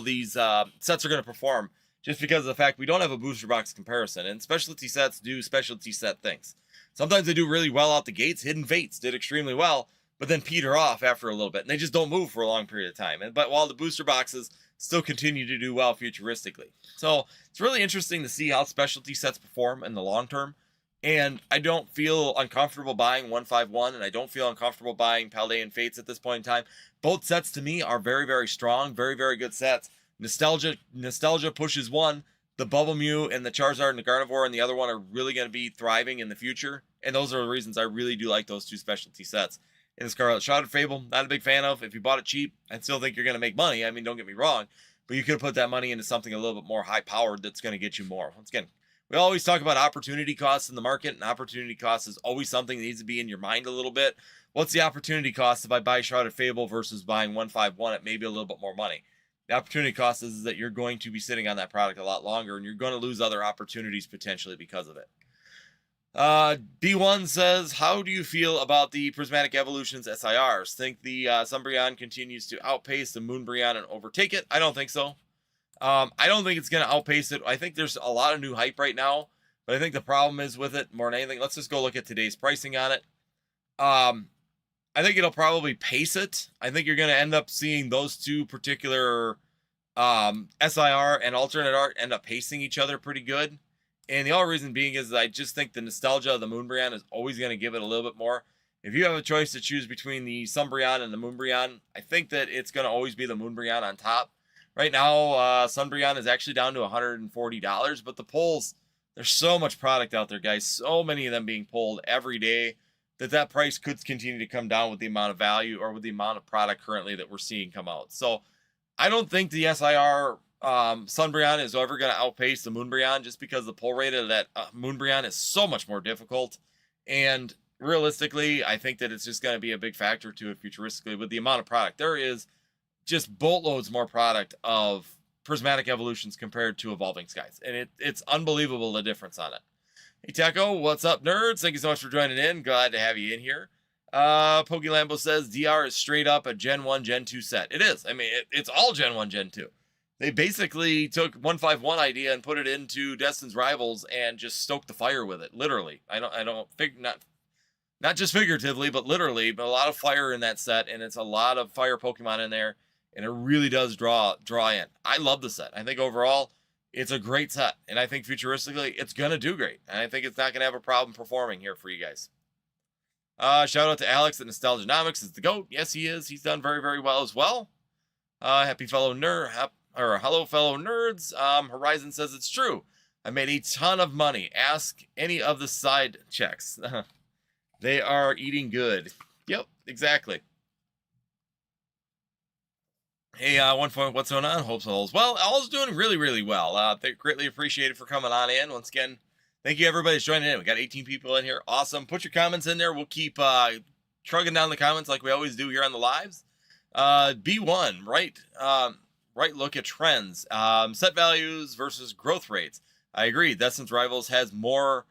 these sets are going to perform, just because of the fact we don't have a booster box comparison. And specialty sets do specialty set things. Sometimes they do really well out the gates. Hidden Fates did extremely well, but then peter off after a little bit, and they just don't move for a long period of time. But while the booster boxes still continue to do well futuristically, so it's really interesting to see how specialty sets perform in the long term. And I don't feel uncomfortable buying 151, and I don't feel uncomfortable buying Paldean Fates at this point in time. Both sets to me are very, very strong, very, very good sets. Nostalgia pushes one. The Bubble Mew and the Charizard and the Gardevoir and the other one are really going to be thriving in the future. And those are the reasons I really do like those 2 specialty sets. In the Scarlet Shrouded Fable, not a big fan of. If you bought it cheap, I still think you're going to make money. I mean, don't get me wrong. But you could have put that money into something a little bit more high-powered that's going to get you more. Once again, we always talk about opportunity costs in the market, and opportunity cost is always something that needs to be in your mind a little bit. What's the opportunity cost if I buy Shrouded Fable versus buying 151 at maybe a little bit more money? The opportunity cost is that you're going to be sitting on that product a lot longer, and you're going to lose other opportunities potentially because of it. B1 says, how do you feel about the Prismatic Evolutions SIRs? Think the Sunbreon continues to outpace the Moonbreon and overtake it? I don't think so. I don't think it's going to outpace it. I think there's a lot of new hype right now, but I think the problem is with it more than anything. Let's just go look at today's pricing on it. Um, I think it'll probably pace it. I think you're going to end up seeing those two particular SIR and alternate art end up pacing each other pretty good. And the only reason being is I just think the nostalgia of the Moonbryon is always going to give it a little bit more. If you have a choice to choose between the Sunbryon and the Moonbryon, I think that it's going to always be the Moonbryon on top. Right now, Sunbryon is actually down to $140, but the polls, there's so much product out there, guys. So many of them being pulled every day that price could continue to come down with the amount of value or with the amount of product currently that we're seeing come out. So I don't think the SIR Sunbryon is ever going to outpace the Moonbryon just because the pull rate of that Moonbryon is so much more difficult. And realistically, I think that it's just going to be a big factor to it futuristically with the amount of product. There is just boatloads more product of prismatic evolutions compared to evolving skies. And it's unbelievable the difference on it. Hey, Taco, what's up, nerds? Thank you so much for joining in. Glad to have you in here. Pokelambo says DR is straight up a Gen 1, Gen 2 set. It is. I mean, it's all Gen 1, Gen 2. They basically took 151 idea and put it into Destin's Rivals and just stoked the fire with it. Literally. I don't think not just figuratively, but literally, but a lot of fire in that set, and it's a lot of fire Pokemon in there, and it really does draw in. I love the set. I think overall it's a great set, and I think futuristically it's gonna do great, and I think it's not gonna have a problem performing here for you guys. Shout out to Alex at Nostalgianomics is the GOAT. Yes, he is. He's done very, very well as well. Hello fellow nerds. Horizon says it's true. I made a ton of money. Ask any of the side checks. They are eating good. Yep, exactly. Hey, what's going on? Hope all's well. All's doing really, really well. They greatly appreciate it for coming on in. Once again, thank you everybody who's joining in. We got 18 people in here. Awesome. Put your comments in there. We'll keep trugging down the comments like we always do here on the lives. B1, right look at trends. Set values versus growth rates. I agree. Destin's Rivals has more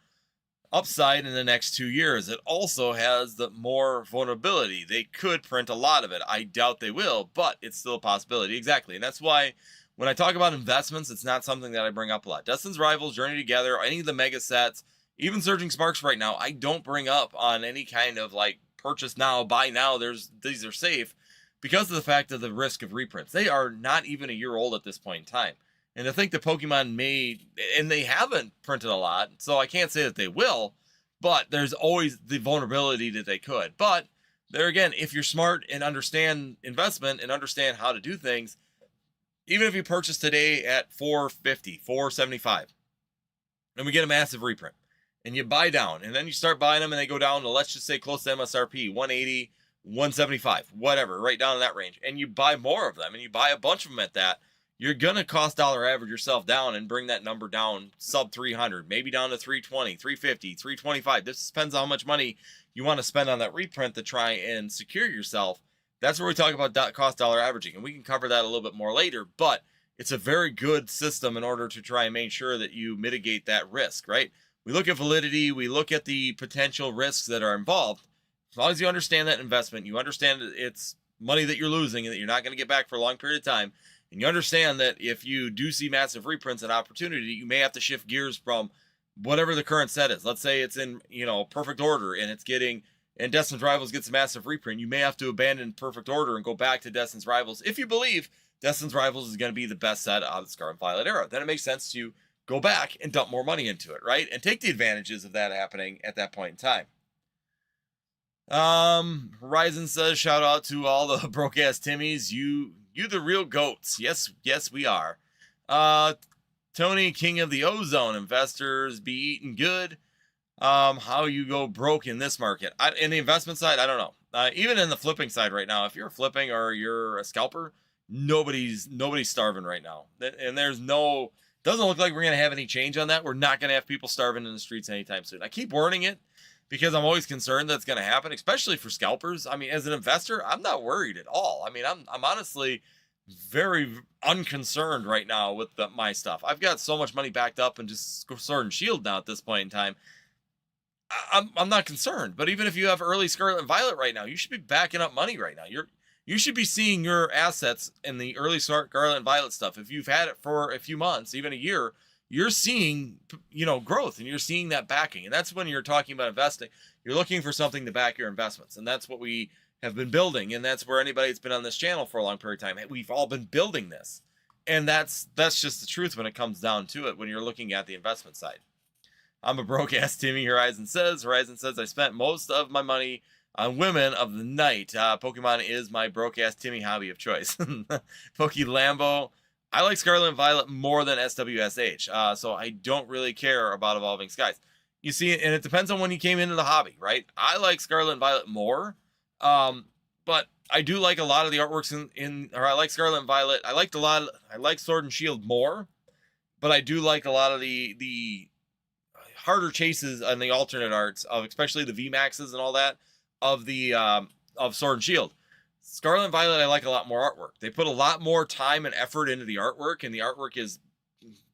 upside in the next 2 years. It also has the more vulnerability. They could print a lot of it. I doubt they will, but it's still a possibility. Exactly. And that's why when I talk about investments, it's not something that I bring up a lot. Destin's Rivals, Journey Together, any of the mega sets, even Surging Sparks right now, I don't bring up on any kind of like purchase now, buy now. These are safe because of the fact of the risk of reprints. They are not even a year old at this point in time. And to think that Pokemon made, and they haven't printed a lot, so I can't say that they will, but there's always the vulnerability that they could. But there again, if you're smart and understand investment and understand how to do things, even if you purchase today at $450, $475, and we get a massive reprint, and you buy down, and then you start buying them, and they go down to, let's just say, close to MSRP, 180, 175, whatever, right down in that range, and you buy more of them, and you buy a bunch of them at that, you're going to cost dollar average yourself down and bring that number down sub 300, maybe down to 320, 350, 325. This depends on how much money you want to spend on that reprint to try and secure yourself. That's where we talk about cost dollar averaging, and we can cover that a little bit more later, but it's a very good system in order to try and make sure that you mitigate that risk, right? We look at validity, we look at the potential risks that are involved. As long as you understand that investment, you understand that it's money that you're losing and that you're not going to get back for a long period of time, and you understand that if you do see massive reprints and opportunity, you may have to shift gears from whatever the current set is. Let's say it's in, perfect order and it's getting, and Destin's Rivals gets a massive reprint. You may have to abandon perfect order and go back to Destin's Rivals if you believe Destin's Rivals is going to be the best set out of the Scarlet and Violet era. Then it makes sense to go back and dump more money into it, right? And take the advantages of that happening at that point in time. Horizon says, shout out to all the broke ass Timmys. You the real goats. Yes, we are. Tony, king of the ozone. Investors be eating good. How you go broke in this market? In the investment side, I don't know. Even in the flipping side right now, if you're flipping or you're a scalper, nobody's starving right now. And doesn't look like we're going to have any change on that. We're not going to have people starving in the streets anytime soon. I keep warning it because I'm always concerned that's going to happen, especially for scalpers. I mean, as an investor, I'm not worried at all. I mean, I'm honestly very unconcerned right now with my stuff. I've got so much money backed up and just Sword and Shield now at this point in time. I'm not concerned. But even if you have early Scarlet and Violet right now, you should be backing up money right now. You should be seeing your assets in the early Scarlet and Violet stuff. If you've had it for a few months, even a year, you're seeing, growth and you're seeing that backing. And that's when you're talking about investing. You're looking for something to back your investments, and that's what we have been building, and that's where anybody that's been on this channel for a long period of time, we've all been building this. And that's just the truth when it comes down to it when you're looking at the investment side. I'm a broke ass Timmy, Horizon says. Horizon says, I spent most of my money on women of the night. Pokemon is my broke ass Timmy hobby of choice. Poke Lambo. I like Scarlet and Violet more than SWSH, so I don't really care about Evolving Skies. You see, and it depends on when you came into the hobby, right? I like Scarlet and Violet more, but I do like a lot of the artworks or I like Scarlet and Violet. I like Sword and Shield more, but I do like a lot of the harder chases on the alternate arts of especially the VMAXs and all that of the of Sword and Shield. Scarlet and Violet I like a lot more artwork. They put a lot more time and effort into the artwork, and the artwork is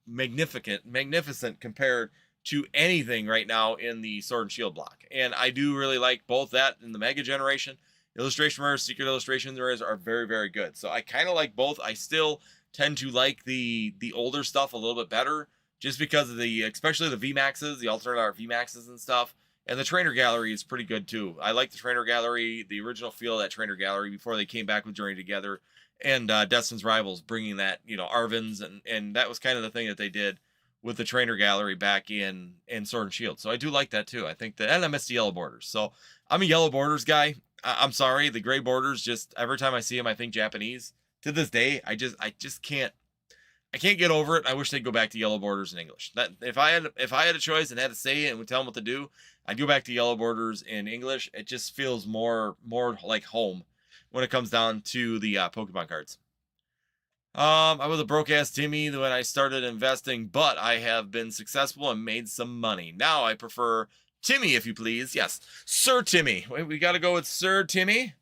magnificent compared to anything right now in the Sword and Shield block. And I do really like both that and the Mega Generation. Illustration rares, secret illustration rares are very, very good. So I kind of like both. I still tend to like the older stuff a little bit better, just because of especially the VMAXs, the alternate art VMAXs and stuff. And the Trainer Gallery is pretty good too. I like the Trainer Gallery, the original feel of that Trainer Gallery before they came back with Journey Together and Destin's Rivals, bringing that, Arvins, and that was kind of the thing that they did with the Trainer Gallery back in Sword and Shield. So I do like that too. I think that, and I miss the yellow borders. So I'm a yellow borders guy. I'm sorry, the gray borders, just every time I see them, I think Japanese. To this day, I just can't get over it. I wish they'd go back to yellow borders in English. That if I had a choice and had to say it and would tell them what to do, I'd go back to yellow borders in English. It just feels more like home when it comes down to the Pokemon cards. I was a broke ass Timmy when I started investing, but I have been successful and made some money. Now I prefer Timmy, if you please. Yes, Sir Timmy. We got to go with Sir Timmy.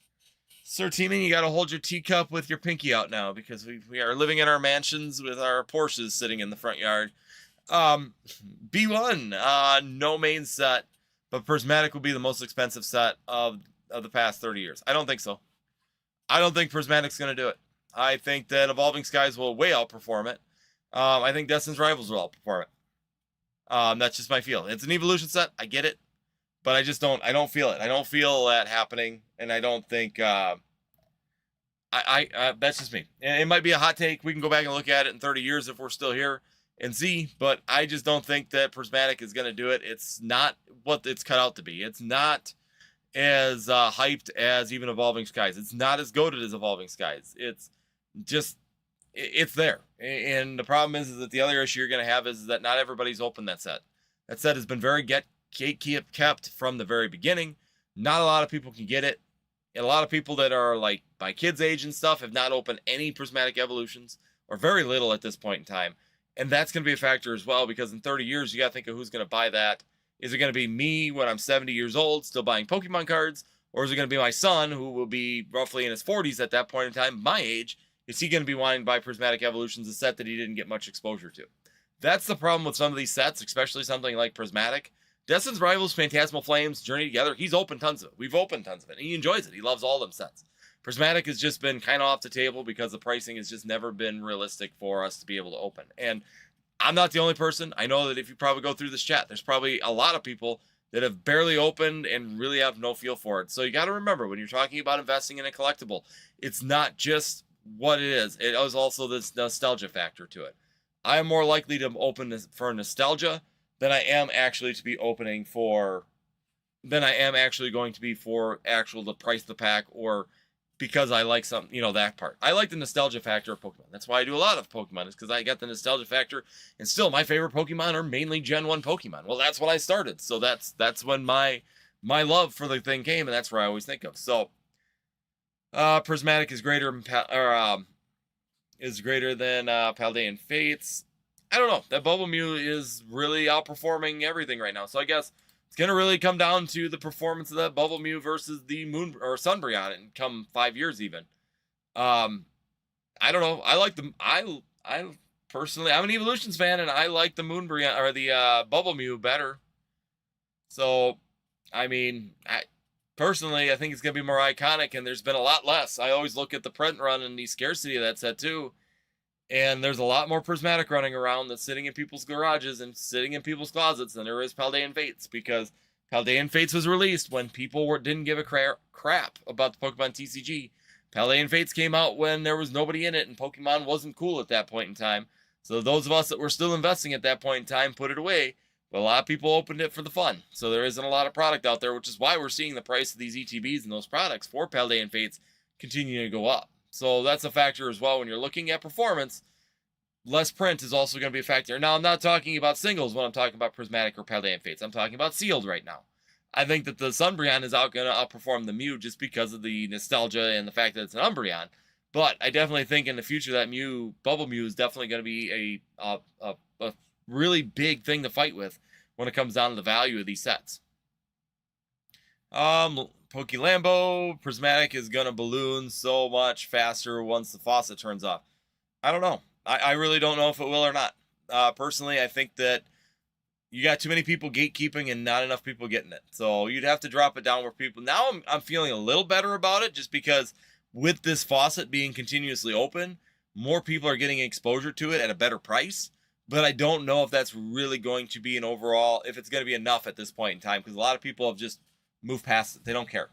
Sir Timmy, you got to hold your teacup with your pinky out now, because we are living in our mansions with our Porsches sitting in the front yard. B1, no main set, but Prismatic will be the most expensive set of the past 30 years. I don't think so. I don't think Prismatic's going to do it. I think that Evolving Skies will way outperform it. I think Destin's Rivals will outperform it. That's just my feel. It's an evolution set. I get it, but I don't feel it. I don't feel that happening. And I don't think, that's just me. And it might be a hot take. We can go back and look at it in 30 years if we're still here and see, but I just don't think that Prismatic is going to do it. It's not what it's cut out to be. It's not as hyped as even Evolving Skies. It's not as goated as Evolving Skies. It's just, it's there. And the problem is that the other issue you're going to have is that not everybody's opened that set. That set has been very kept from the very beginning. Not a lot of people can get it. And a lot of people that are like my kids' age and stuff have not opened any Prismatic Evolutions, or very little at this point in time. And that's going to be a factor as well, because in 30 years, you got to think of who's going to buy that. Is it going to be me when I'm 70 years old still buying Pokemon cards? Or is it going to be my son, who will be roughly in his 40s at that point in time, my age? Is he going to be wanting to buy Prismatic Evolutions, a set that he didn't get much exposure to? That's the problem with some of these sets, especially something like Prismatic. Destin's Rivals, Phantasmal Flames, Journey Together, he's opened tons of it. We've opened tons of it. And he enjoys it. He loves all them sets. Prismatic has just been kind of off the table because the pricing has just never been realistic for us to be able to open. And I'm not the only person. I know that if you probably go through this chat, there's probably a lot of people that have barely opened and really have no feel for it. So you got to remember, when you're talking about investing in a collectible, it's not just what it is. It is also this nostalgia factor to it. I am more likely to open this for nostalgia than I am actually to be opening for, than I am actually going to be for actual the price of the pack, or because I like some, that part. I like the nostalgia factor of Pokemon. That's why I do a lot of Pokemon, is because I get the nostalgia factor. And still, my favorite Pokemon are mainly Gen 1 Pokemon. Well, that's when I started. So that's when my love for the thing came, and that's where I always think of. So Prismatic is greater than Paldean Fates. I don't know. That Bubble Mew is really outperforming everything right now. So I guess it's going to really come down to the performance of that Bubble Mew versus the Moon or Sunbreon in come 5 years even. I don't know. I like them. I personally, I'm an Evolutions fan, and I like the Moonbreon or the Bubble Mew better. So, I mean, personally, I think it's going to be more iconic, and there's been a lot less. I always look at the print run and the scarcity of that set too. And there's a lot more Prismatic running around that's sitting in people's garages and sitting in people's closets than there is Paldean Fates, because Paldean Fates was released when people didn't give a crap about the Pokemon TCG. Paldean Fates came out when there was nobody in it and Pokemon wasn't cool at that point in time. So those of us that were still investing at that point in time put it away. But a lot of people opened it for the fun. So there isn't a lot of product out there, which is why we're seeing the price of these ETBs and those products for Paldean Fates continue to go up. So that's a factor as well. When you're looking at performance, less print is also going to be a factor. Now, I'm not talking about singles when I'm talking about Prismatic or Paldean Fates. I'm talking about sealed right now. I think that the Sunbreon is going to outperform the Mew just because of the nostalgia and the fact that it's an Umbreon. But I definitely think in the future that Mew, Bubble Mew, is definitely going to be a really big thing to fight with when it comes down to the value of these sets. Pokelambo, Prismatic is going to balloon so much faster once the faucet turns off. I don't know. I really don't know if it will or not. Personally, I think that you got too many people gatekeeping and not enough people getting it. So you'd have to drop it down where people... Now I'm feeling a little better about it just because with this faucet being continuously open, more people are getting exposure to it at a better price. But I don't know if that's really going to be an overall... If it's going to be enough at this point in time, because a lot of people have just moved past it. They don't care.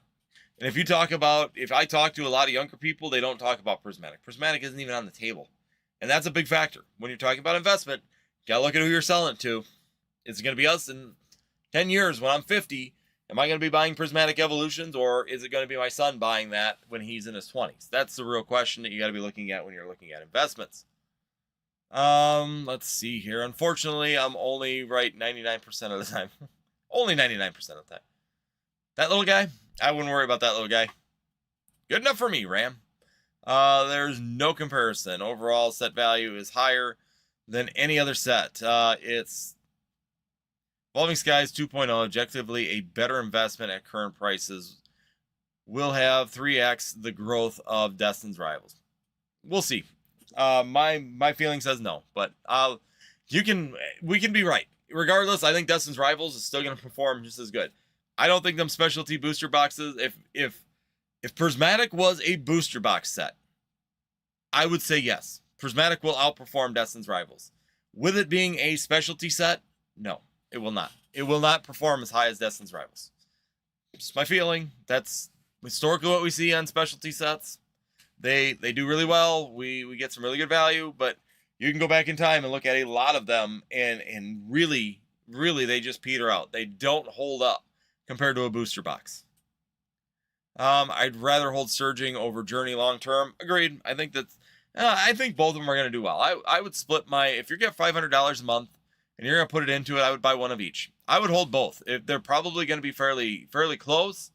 And if I talk to a lot of younger people, they don't talk about Prismatic. Prismatic isn't even on the table. And that's a big factor. When you're talking about investment, you gotta look at who you're selling it to. Is it going to be us in 10 years when I'm 50? Am I going to be buying Prismatic Evolutions, or is it going to be my son buying that when he's in his 20s? That's the real question that you got to be looking at when you're looking at investments. Let's see here. Unfortunately, I'm only right 99% of the time. Only 99% of the time. That little guy, I wouldn't worry about that little guy. Good enough for me, Ram. There's no comparison. Overall set value is higher than any other set. It's Evolving Skies 2.0, objectively a better investment at current prices. Will have 3x the growth of Destin's rivals. We'll see. My feeling says no, but we can be right. Regardless, I think Destin's rivals is still going to perform just as good. I don't think them specialty booster boxes. If Prismatic was a booster box set, I would say yes. Prismatic will outperform Destin's rivals. With it being a specialty set, no, it will not. It will not perform as high as Destin's rivals. Just my feeling. That's historically what we see on specialty sets. They do really well. We get some really good value, but you can go back in time and look at a lot of them and really they just peter out. They don't hold up compared to a booster box. I'd rather hold Surging over Journey long term. Agreed. I think both of them are going to do well. I would split if you get $500 a month and you're going to put it into it, I would buy one of each. I would hold both. They're probably going to be fairly close.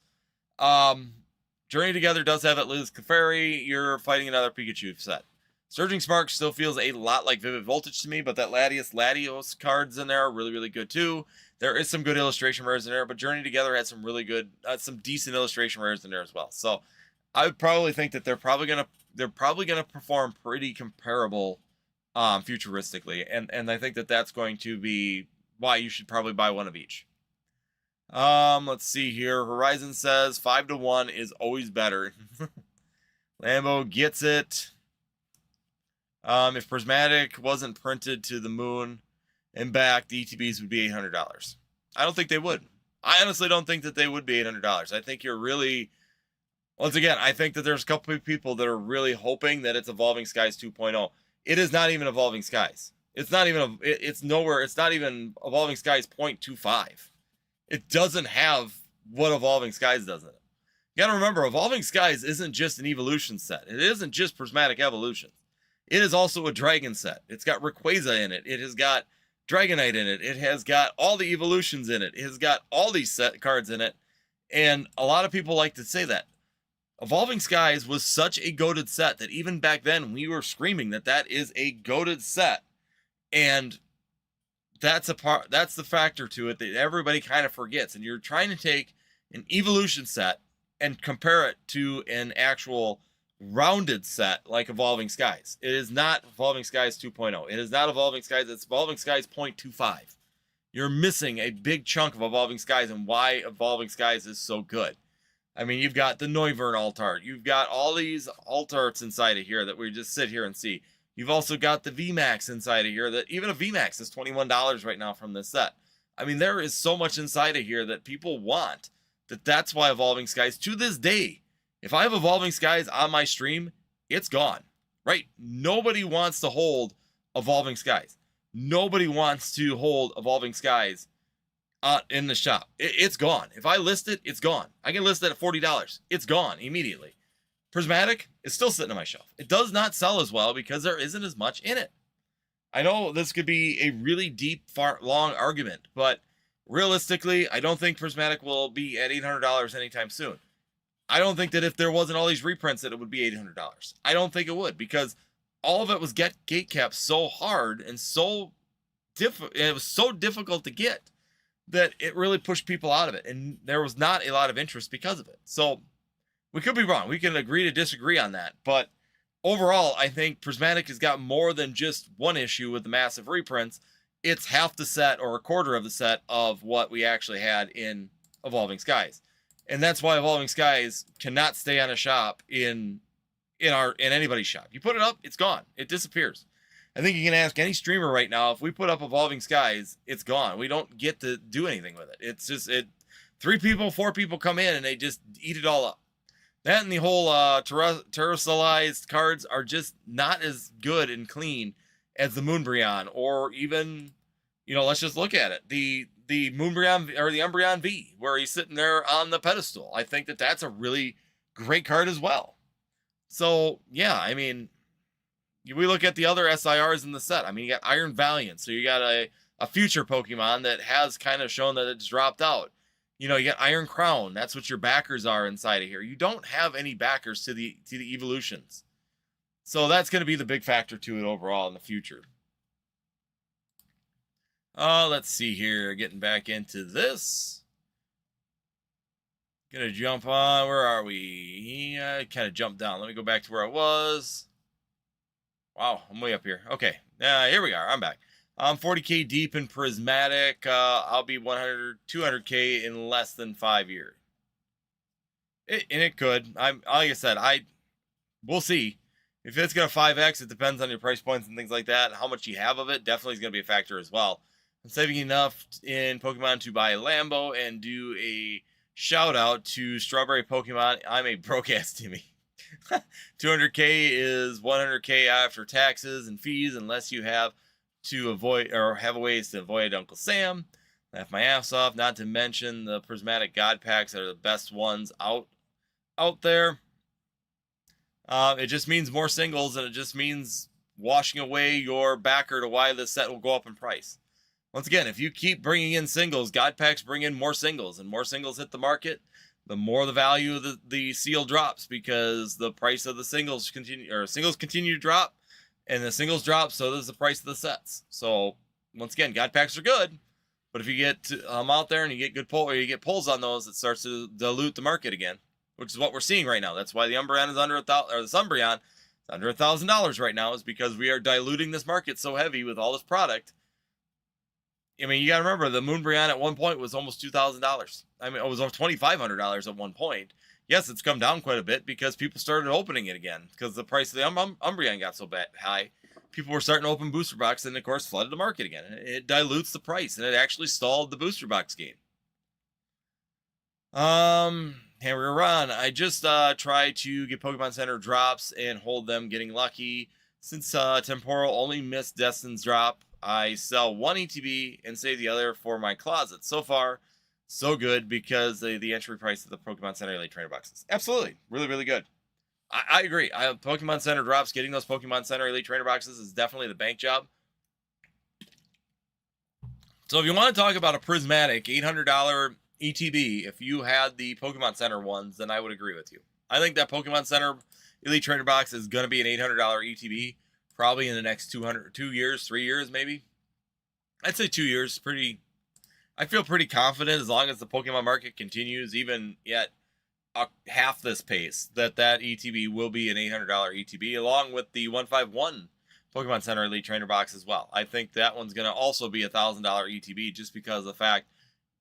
Journey Together does have at least Clefairy. You're fighting another Pikachu set. Surging Spark still feels a lot like Vivid Voltage to me, but that Latios cards in there are really good too. There is some good illustration rares in there, but Journey Together had some really good, some decent illustration rares in there as well. So I would probably think that they're probably gonna perform pretty comparable, futuristically, and I think that that's going to be why you should probably buy one of each. Let's see here. Horizon says 5-1 is always better. Lambo gets it. If Prismatic wasn't printed to the moon and back, the ETBs would be $800. I don't think they would. I honestly don't think that they would be $800. I think once again, I think that there's a couple of people that are really hoping that it's Evolving Skies 2.0. It is not even Evolving Skies. It's not even Evolving Skies 0.25. It doesn't have what Evolving Skies does in it. You gotta remember, Evolving Skies isn't just an evolution set. It isn't just Prismatic Evolution. It is also a dragon set. It's got Rayquaza in it. It has got Dragonite in it. It has got all the evolutions in it. It has got all these set cards in it. And a lot of people like to say that. Evolving Skies was such a goated set that even back then we were screaming that is a goated set. And that's the factor to it that everybody kind of forgets. And you're trying to take an evolution set and compare it to an actual rounded set like Evolving Skies. It is not Evolving Skies 2.0. It is not Evolving Skies. It's Evolving Skies 0.25. You're missing a big chunk of Evolving Skies and why Evolving Skies is so good. I mean, you've got the Noivern Altart. You've got all these Altarts inside of here that we just sit here and see. You've also got the VMAX inside of here that even a VMAX is $21 right now from this set. I mean, there is so much inside of here that people want, that's why Evolving Skies, to this day, if I have Evolving Skies on my stream, it's gone, right? Nobody wants to hold Evolving Skies. Nobody wants to hold Evolving Skies in the shop. It's gone. If I list it, it's gone. I can list it at $40. It's gone immediately. Prismatic is still sitting on my shelf. It does not sell as well because there isn't as much in it. I know this could be a really deep, long argument, but realistically, I don't think Prismatic will be at $800 anytime soon. I don't think that if there wasn't all these reprints that it would be $800. I don't think it would, because all of it was gate kept so hard and so it was so difficult to get that it really pushed people out of it, and there was not a lot of interest because of it. So we could be wrong. We can agree to disagree on that, but overall, I think Prismatic has got more than just one issue with the massive reprints. It's half the set or a quarter of the set of what we actually had in Evolving Skies. And that's why Evolving Skies cannot stay on a shop in anybody's shop. You put it up, it's gone. It disappears. I think you can ask any streamer right now, if we put up Evolving Skies, it's gone. We don't get to do anything with it. It's just 3 people, 4 people come in and they just eat it all up. That and the whole terrestrialized cards are just not as good and clean as the Moonbryon, or even, let's just look at it. The Moonbryon or the Umbreon V, where he's sitting there on the pedestal. I think that that's a really great card as well. So, yeah, I mean, we look at the other SIRs in the set. I mean, you got Iron Valiant, so you got a future Pokemon that has kind of shown that it's dropped out. You got Iron Crown. That's what your backers are inside of here. You don't have any backers to the evolutions. So that's going to be the big factor to it overall in the future. Let's see here. Getting back into this. Gonna jump on. Where are we? Kind of jumped down. Let me go back to where I was. Wow, I'm way up here. Okay, here we are. I'm back. I'm 40K deep in Prismatic. I'll be 200K in less than 5 years. And it could. Like I said, we'll see. If it's gonna 5x, it depends on your price points and things like that. How much you have of it definitely is gonna be a factor as well. I'm saving enough in Pokemon to buy a Lambo and do a shout out to Strawberry Pokemon. I'm a broke ass Timmy. 200K is 100K after taxes and fees, unless you have to avoid or have ways to avoid Uncle Sam. Laugh my ass off. Not to mention the Prismatic God Packs are the best ones out there. It just means more singles, and it just means washing away your backer to why the set will go up in price. Once again, if you keep bringing in singles, God Packs bring in more singles, and more singles hit the market, the more the value of the seal drops, because the price of the singles continue to drop, and the singles drop, so does the price of the sets. So once again, God Packs are good, but if you get out there and you get good you get pulls on those, it starts to dilute the market again, which is what we're seeing right now. That's why the Umbreon is under $1,000, or the Umbreon is under $1,000 right now, is because we are diluting this market so heavy with all this product. I mean, you got to remember, the Moonbryon at one point was almost $2,000. I mean, it was $2,500 at one point. Yes, it's come down quite a bit because people started opening it again because the price of the Umbreon got so high. People were starting to open booster box, and of course flooded the market again. It dilutes the price, and it actually stalled the booster box game. Hamburger Ron, I just tried to get Pokemon Center drops and hold them, getting lucky. Since Temporal only missed Destin's drop, I sell one ETB and save the other for my closet. So far, so good, because the entry price of the Pokemon Center Elite Trainer boxes. Absolutely. Really, really good. I agree. Pokemon Center drops, getting those Pokemon Center Elite Trainer boxes is definitely the bank job. So if you want to talk about a Prismatic $800 ETB, if you had the Pokemon Center ones, then I would agree with you. I think that Pokemon Center Elite Trainer box is going to be an $800 ETB. Probably in the next 2 years, 3 years, maybe. I'd say 2 years. I feel pretty confident, as long as the Pokemon market continues, even at half this pace, that ETB will be an $800 ETB, along with the 151 Pokemon Center Elite Trainer box as well. I think that one's going to also be a $1,000 ETB, just because of the fact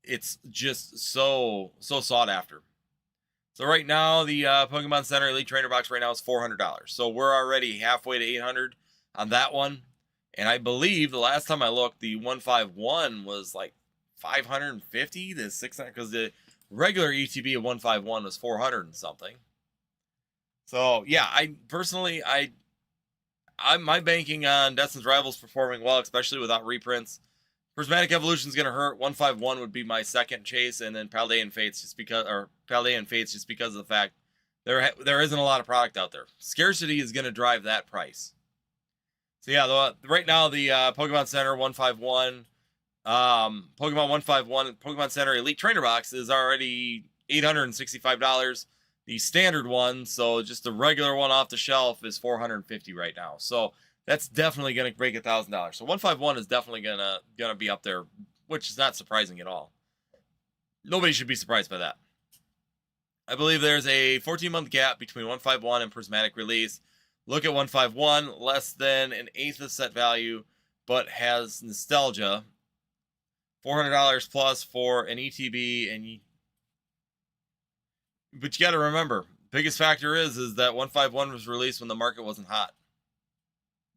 it's just so sought after. So right now, the Pokemon Center Elite Trainer box right now is $400. So we're already halfway to $800 on that one. And I believe the last time I looked, the 151 was like 550 to 600, because the regular ETB of 151 was 400 and something. So yeah, I personally, my banking on Destin's Rivals performing well, especially without reprints. Prismatic Evolution's gonna hurt. 151 would be my second chase, and then Paldean Fates just because of the fact there isn't a lot of product out there. Scarcity is gonna drive that price. So yeah, right now the Pokemon Center 151, Pokemon 151, Pokemon Center Elite Trainer Box is already $865. The standard one, so just the regular one off the shelf, is $450 right now. So that's definitely going to break $1,000. So 151 is definitely gonna be up there, which is not surprising at all. Nobody should be surprised by that. I believe there's a 14-month gap between 151 and Prismatic release. Look at 151, less than an eighth of set value, but has nostalgia. $400 plus for an ETB, but you got to remember, biggest factor is that 151 was released when the market wasn't hot.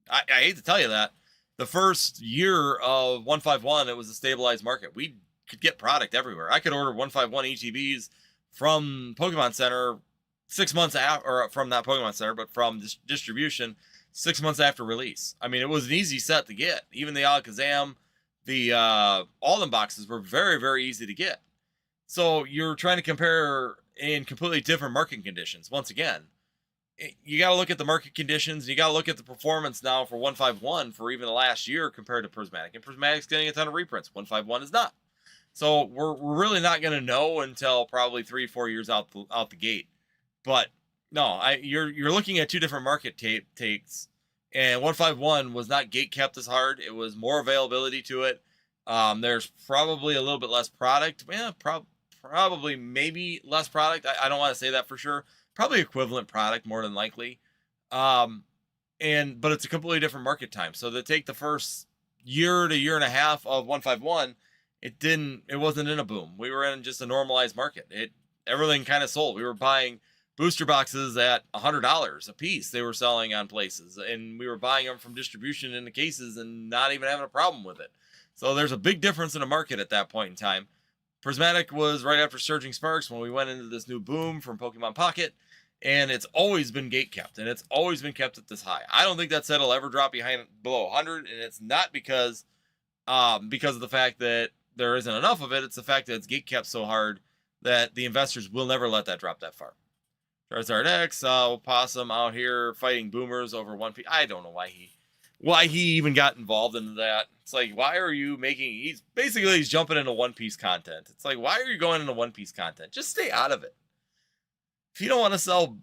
I hate to tell you that. The first year of 151, it was a stabilized market. We could get product everywhere. I could order 151 ETBs from Pokemon Center 6 months after, or from that Pokemon Center, but from distribution 6 months after release. I mean, it was an easy set to get. Even the Alakazam, the all them boxes were very, very easy to get. So you're trying to compare in completely different market conditions. Once again, you got to look at the market conditions. And you got to look at the performance now for 151 for even the last year compared to Prismatic. And Prismatic's getting a ton of reprints. 151 is not. So we're really not going to know until probably 3-4 years out the gate. But no, you're looking at two different market takes. And 151 was not gate kept as hard. It was more availability to it. There's probably a little bit less product. Yeah, probably maybe less product. I don't want to say that for sure. Probably equivalent product more than likely. But it's a completely different market time. So to take the first year to year and a half of 151, it wasn't in a boom. We were in just a normalized market. Everything kind of sold. We were buying booster boxes at $100 a piece. They were selling on places, and we were buying them from distribution in the cases and not even having a problem with it. So there's a big difference in the market at that point in time. Prismatic was right after Surging Sparks when we went into this new boom from Pokemon Pocket, and it's always been gate kept, and it's always been kept at this high. I don't think that set will ever drop below 100, and it's not because of the fact that there isn't enough of it. It's the fact that it's gate kept so hard that the investors will never let that drop that far. Charizard X, Opossum out here fighting boomers over One Piece. I don't know why he even got involved into that. It's like, why are you he's jumping into One Piece content. It's like, why are you going into One Piece content? Just stay out of it. If you don't want to sell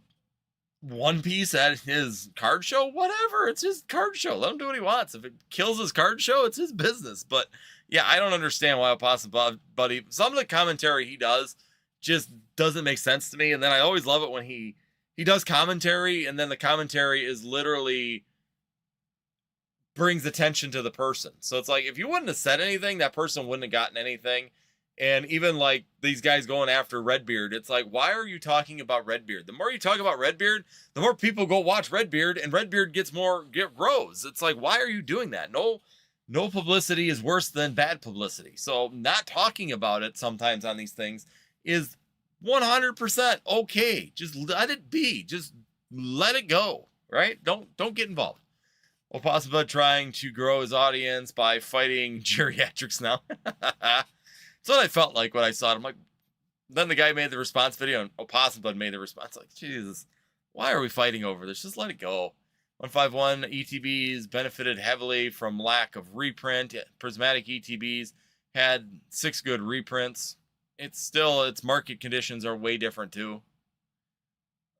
One Piece at his card show, whatever. It's his card show. Let him do what he wants. If it kills his card show, it's his business. But yeah, I don't understand why Opossum Buddy, some of the commentary he does just doesn't make sense to me. And then I always love it when he does commentary, and then the commentary is literally brings attention to the person. So it's like, if you wouldn't have said anything, that person wouldn't have gotten anything. And even like these guys going after Redbeard, it's like, why are you talking about Redbeard? The more you talk about Redbeard, the more people go watch Redbeard, and Redbeard grows. It's like, why are you doing that? No publicity is worse than bad publicity. So not talking about it sometimes on these things is 100% okay. Just let it be. Just let it go, right? Don't get involved. Opossum trying to grow his audience by fighting geriatrics now. That's what I felt like when I saw it. I'm like, then the guy made the response video, and Opossum made the response. Like, Jesus, why are we fighting over this? Just let it go. 151 ETBs benefited heavily from lack of reprint. Prismatic ETBs had 6 good reprints. Its market conditions are way different too.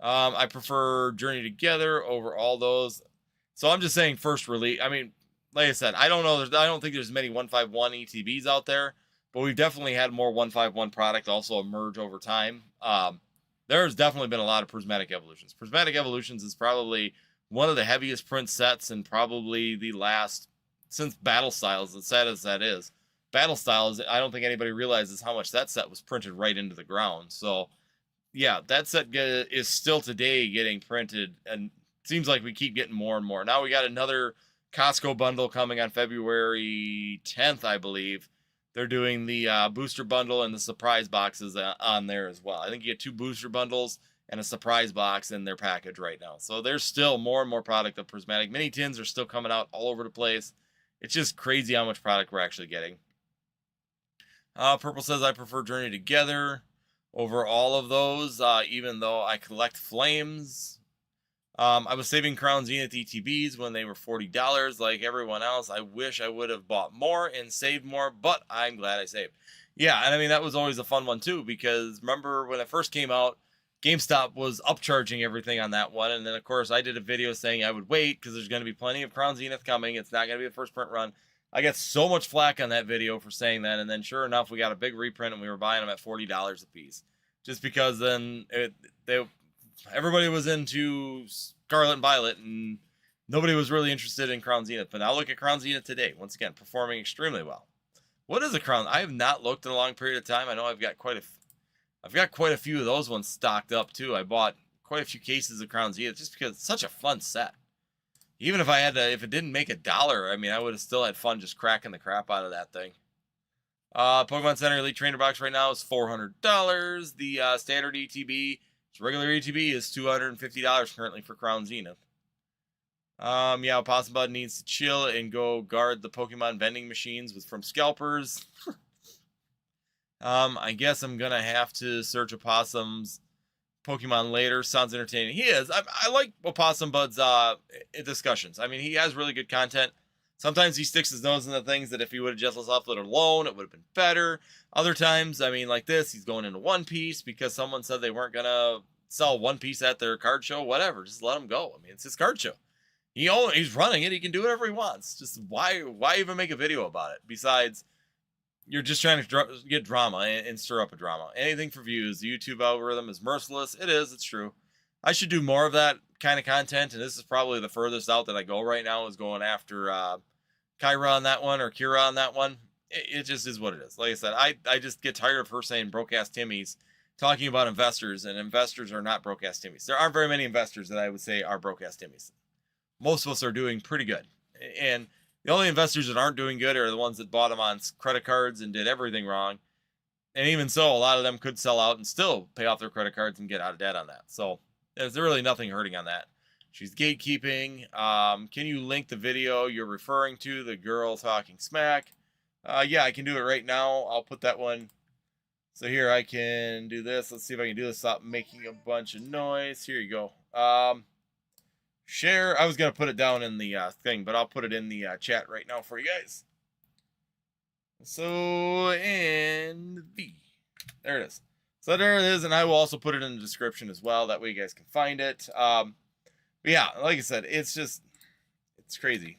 I prefer Journey Together over all those. So I'm just saying first release. I mean, like I said, I don't know. I don't think there's many 151 ETBs out there, but we've definitely had more 151 product also emerge over time. There's definitely been a lot of Prismatic Evolutions. Prismatic Evolutions is probably one of the heaviest print sets, and probably the last since Battle Styles, as sad as that is. Battle Styles, I don't think anybody realizes how much that set was printed right into the ground. So yeah, that set is still today getting printed, and seems like we keep getting more and more. Now we got another Costco bundle coming on February 10th, I believe. they're doing the booster bundle and the surprise boxes on there as well. I think you get 2 booster bundles and a surprise box in their package right now. So there's still more and more product of prismatic. Mini tins are still coming out all over the place. It's just crazy how much product we're actually getting. Purple says, I prefer Journey Together over all of those, even though I collect flames. I was saving Crown Zenith ETBs when they were $40 like everyone else. I wish I would have bought more and saved more, but I'm glad I saved. Yeah, and I mean, that was always a fun one too, because remember when it first came out, GameStop was upcharging everything on that one. And then, of course, I did a video saying I would wait because there's going to be plenty of Crown Zenith coming. It's not going to be the first print run. I got so much flack on that video for saying that. And then, sure enough, we got a big reprint and we were buying them at $40 a piece. Just because then everybody was into Scarlet and Violet and nobody was really interested in Crown Zenith. But now look at Crown Zenith today. Once again, performing extremely well. What is a Crown? I have not looked in a long period of time. I know I've got quite a few of those ones stocked up too. I bought quite a few cases of Crown Zenith just because it's such a fun set. Even if if it didn't make $1, I mean, I would have still had fun just cracking the crap out of that thing. Pokemon Center Elite Trainer Box right now is $400. The standard ETB, regular ETB, is $250 currently for Crown Zenith. Yeah, Opossum Bud needs to chill and go guard the Pokemon vending machines from scalpers. I guess I'm gonna have to search Opossum's Pokemon later. Sounds entertaining. He is. I like Opossum Bud's discussions. I mean, he has really good content. Sometimes he sticks his nose into things that if he would have just left it alone, it would have been better. Other times, I mean, like this, he's going into One Piece because someone said they weren't gonna sell One Piece at their card show. Whatever, just let him go. I mean, it's his card show. He's running it. He can do whatever he wants. Just why even make a video about it? Besides, you're just trying to get drama and stir up a drama. Anything for views. The YouTube algorithm is merciless. It is. It's true. I should do more of that kind of content, and this is probably the furthest out that I go right now is going after Kyra on that one or Kira on that one. It just is what it is. Like I said, I just get tired of her saying broke-ass Timmys talking about investors, and investors are not broke-ass Timmys. There aren't very many investors that I would say are broke-ass Timmys. Most of us are doing pretty good. And the only investors that aren't doing good are the ones that bought them on credit cards and did everything wrong. And even so, a lot of them could sell out and still pay off their credit cards and get out of debt on that. So there's really nothing hurting on that. She's gatekeeping. Can you link the video you're referring to, the girl talking smack? Yeah, I can do it right now. I'll put that one. So here I can do this. Let's see if I can do this without making a bunch of noise. Here you go. Share. I was going to put it down in the thing, but I'll put it in the chat right now for you guys. So, and V. There it is. So there it is, and I will also put it in the description as well. That way you guys can find it. But yeah, like I said, it's crazy.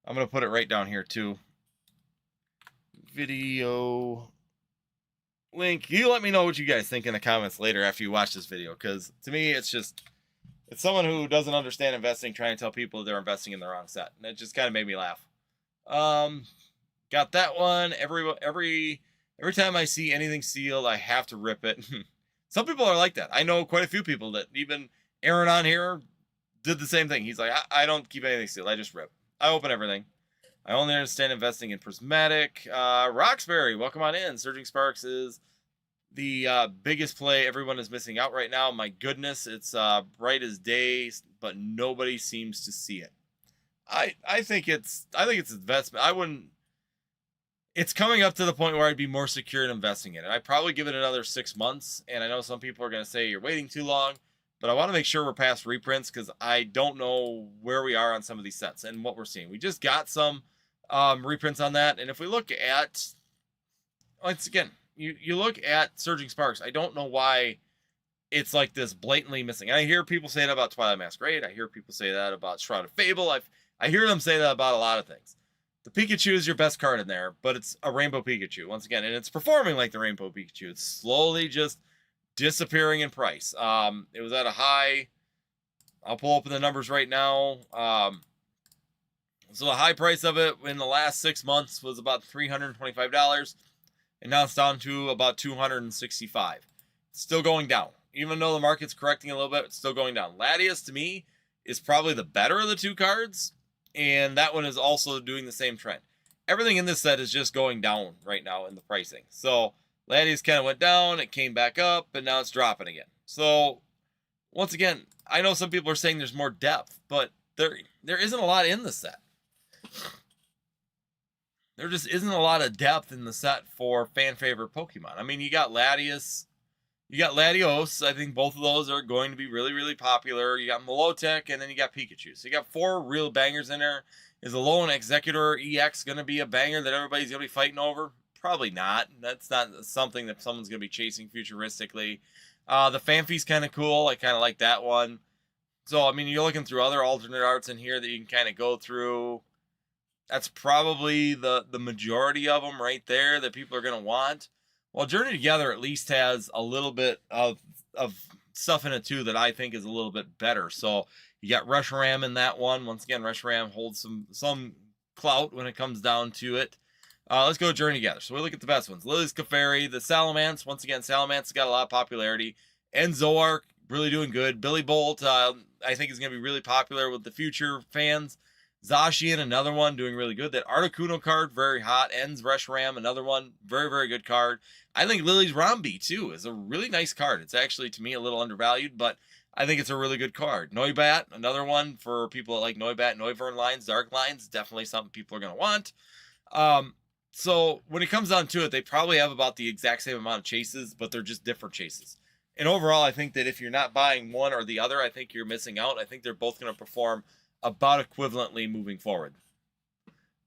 I'm going to put it right down here too. Video link. You let me know what you guys think in the comments later after you watch this video, because to me, it's someone who doesn't understand investing trying to tell people they're investing in the wrong set. And it just kind of made me laugh. Got that one. Every time I see anything sealed, I have to rip it. Some people are like that. I know quite a few people that, even Aaron on here did the same thing. He's like, I don't keep anything sealed. I just rip. I open everything. I only understand investing in prismatic. Roxbury, welcome on in. Surging Sparks is the biggest play everyone is missing out right now. My goodness, it's bright as day, but nobody seems to see it. I think it's investment. I wouldn't. It's coming up to the point where I'd be more secure in investing in it. I'd probably give it another 6 months, and I know some people are going to say you're waiting too long, but I want to make sure we're past reprints because I don't know where we are on some of these sets and what we're seeing. We just got some reprints on that, and if we look at, once again, you look at Surging Sparks, I don't know why it's like this blatantly missing. I hear people say that about Twilight Masquerade. I hear people say that about Shrouded Fable. I hear them say that about a lot of things. The Pikachu is your best card in there, but it's a Rainbow Pikachu, once again, and it's performing like the Rainbow Pikachu. It's slowly just disappearing in price. It was at a high. I'll pull up the numbers right now. So the high price of it in the last 6 months was about $325, and now it's down to about $265. It's still going down. Even though the market's correcting a little bit, it's still going down. Latias, to me, is probably the better of the two cards, and that one is also doing the same trend. everything in this set is just going down right now in the pricing. So Latias kind of went down, it came back up, and now it's dropping again. So once again, I know some people are saying there's more depth, but there isn't a lot in the set. There just isn't a lot of depth in the set for fan favorite Pokemon. I mean, you got Latias, you got Latios. I think both of those are going to be really, really popular. You got Milotic, and then you got Pikachu. So you got 4 real bangers in there. Is Alolan Executor EX going to be a banger that everybody's going to be fighting over? Probably not. That's not something that someone's going to be chasing futuristically. The Fanfi's kind of cool. I kind of like that one. So, I mean, you're looking through other alternate arts in here that you can kind of go through. That's probably the majority of them right there that people are going to want. Well, Journey Together at least has a little bit of stuff in it, too, that I think is a little bit better. So, you got Reshiram in that one. Once again, Reshiram holds some clout when it comes down to it. Let's go Journey Together. So, we look at the best ones. Lily's Clefairy, the Salamence. Once again, Salamence has got a lot of popularity. And Zoroark, really doing good. Billy Bolt, I think is going to be really popular with the future fans. Zacian, another one, doing really good. That Articuno card, very hot. Ends Reshiram, another one, very, very good card. I think Lily's Rombi, too, is a really nice card. It's actually, to me, a little undervalued, but I think it's a really good card. Noibat, another one for people that like Noibat, Noivern lines, Dark lines, definitely something people are going to want. So when it comes down to it, they probably have about the exact same amount of chases, but they're just different chases. And overall, I think that if you're not buying one or the other, I think you're missing out. I think they're both going to perform about equivalently moving forward.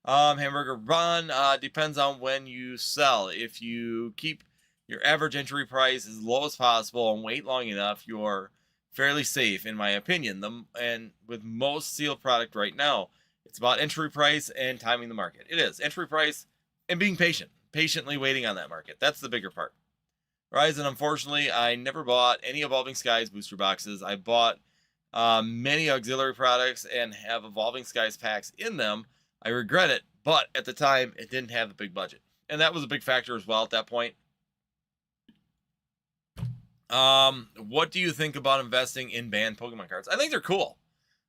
Hamburger Run depends on when you sell. If you keep your average entry price as low as possible and wait long enough, you're fairly safe, in my opinion. And with most sealed product right now, it's about entry price and timing the market. It is entry price and being patient, patiently waiting on that market. That's the bigger part. Horizon, unfortunately, I never bought any Evolving Skies booster boxes. I bought many auxiliary products and have Evolving Skies packs in them. I regret it, but at the time, it didn't have the big budget. And that was a big factor as well at that point. What do you think about investing in banned Pokemon cards? I think they're cool.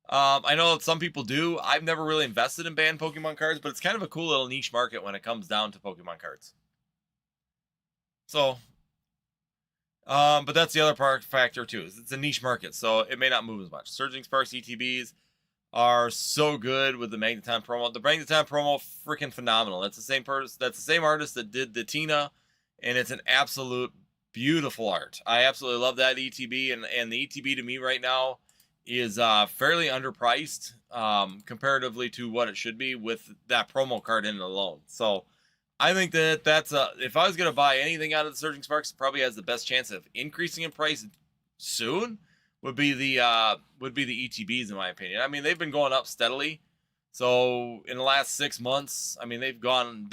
I know some people do. I've never really invested in banned Pokemon cards, but it's kind of a cool little niche market when it comes down to Pokemon cards. So, but that's the other factor too. Is it's a niche market, so it may not move as much. Surging Sparks ETBs are so good with the Magneton promo. The Magneton promo, freaking phenomenal. That's the same person. That's the same artist that did the Tina, and it's an absolute beautiful art. I absolutely love that ETB, and the ETB to me right now is fairly underpriced comparatively to what it should be with that promo card in it alone. So I think that's if I was going to buy anything out of the Surging Sparks, it probably has the best chance of increasing in price soon would be the ETBs, in my opinion. I mean, they've been going up steadily. So in the last 6 months, I mean, they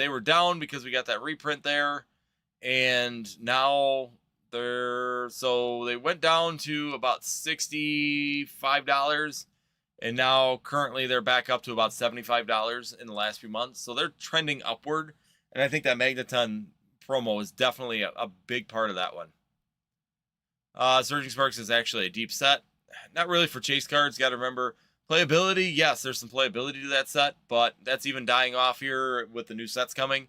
were down because we got that reprint there. And now they went down to about $65, and now currently they're back up to about $75 in the last few months. So they're trending upward, and I think that Magneton promo is definitely a big part of that one. Surging Sparks is actually a deep set. Not really for chase cards. Got to remember, playability, yes, there's some playability to that set, but that's even dying off here with the new sets coming.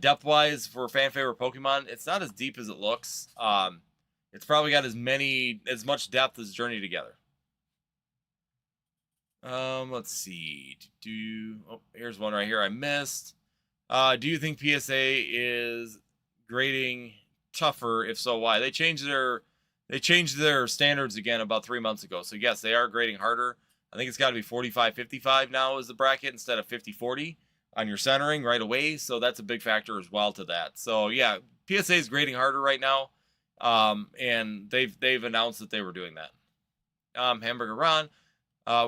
Depth-wise, for fan favorite Pokemon, it's not as deep as it looks. It's probably got as much depth as Journey Together. Let's see. Here's one right here I missed. Do you think PSA is grading tougher? If so, why? They changed their standards again about 3 months ago. So yes, they are grading harder. I think it's got to be 45-55 now is the bracket instead of 50-40. On your centering right away, so that's a big factor as well to that. So yeah, PSA is grading harder right now, and they've announced that they were doing that. Hamburger Ron,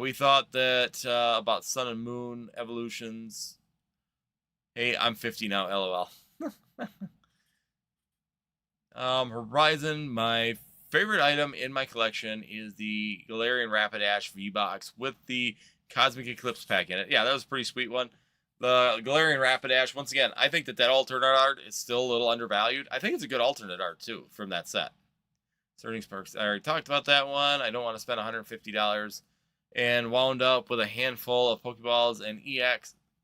we thought that about Sun and Moon evolutions. Hey, I'm 50 now, lol. Horizon, my favorite item in my collection is the Galarian Rapidash V-Box with the Cosmic Eclipse pack in it. Yeah, that was a pretty sweet one. The Galarian Rapidash, once again, I think that alternate art is still a little undervalued. I think it's a good alternate art, too, from that set. Surging Sparks, I already talked about that one. I don't want to spend $150 and wound up with a handful of Pokeballs and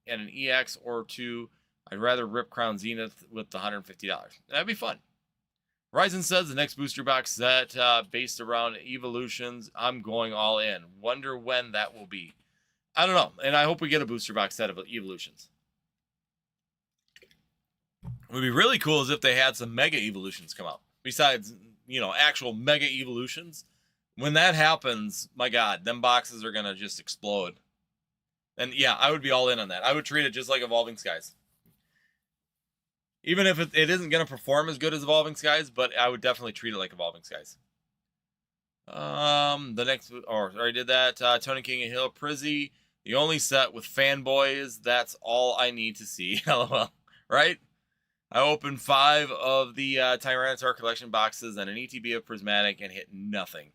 and an EX or two. I'd rather rip Crown Zenith with the $150. That'd be fun. Horizon says the next booster box set based around evolutions. I'm going all in. Wonder when that will be. I don't know. And I hope we get a booster box set of evolutions. What would be really cool is if they had some mega evolutions come out. Besides, actual mega evolutions. When that happens, my God, them boxes are going to just explode. And yeah, I would be all in on that. I would treat it just like Evolving Skies. Even if it isn't going to perform as good as Evolving Skies, but I would definitely treat it like Evolving Skies. The next, or I did that. Tony King and Hill Prizzy. The only set with fanboys. That's all I need to see. LOL. Right? I opened 5 of the Tyranitar collection boxes and an ETB of Prismatic and hit nothing.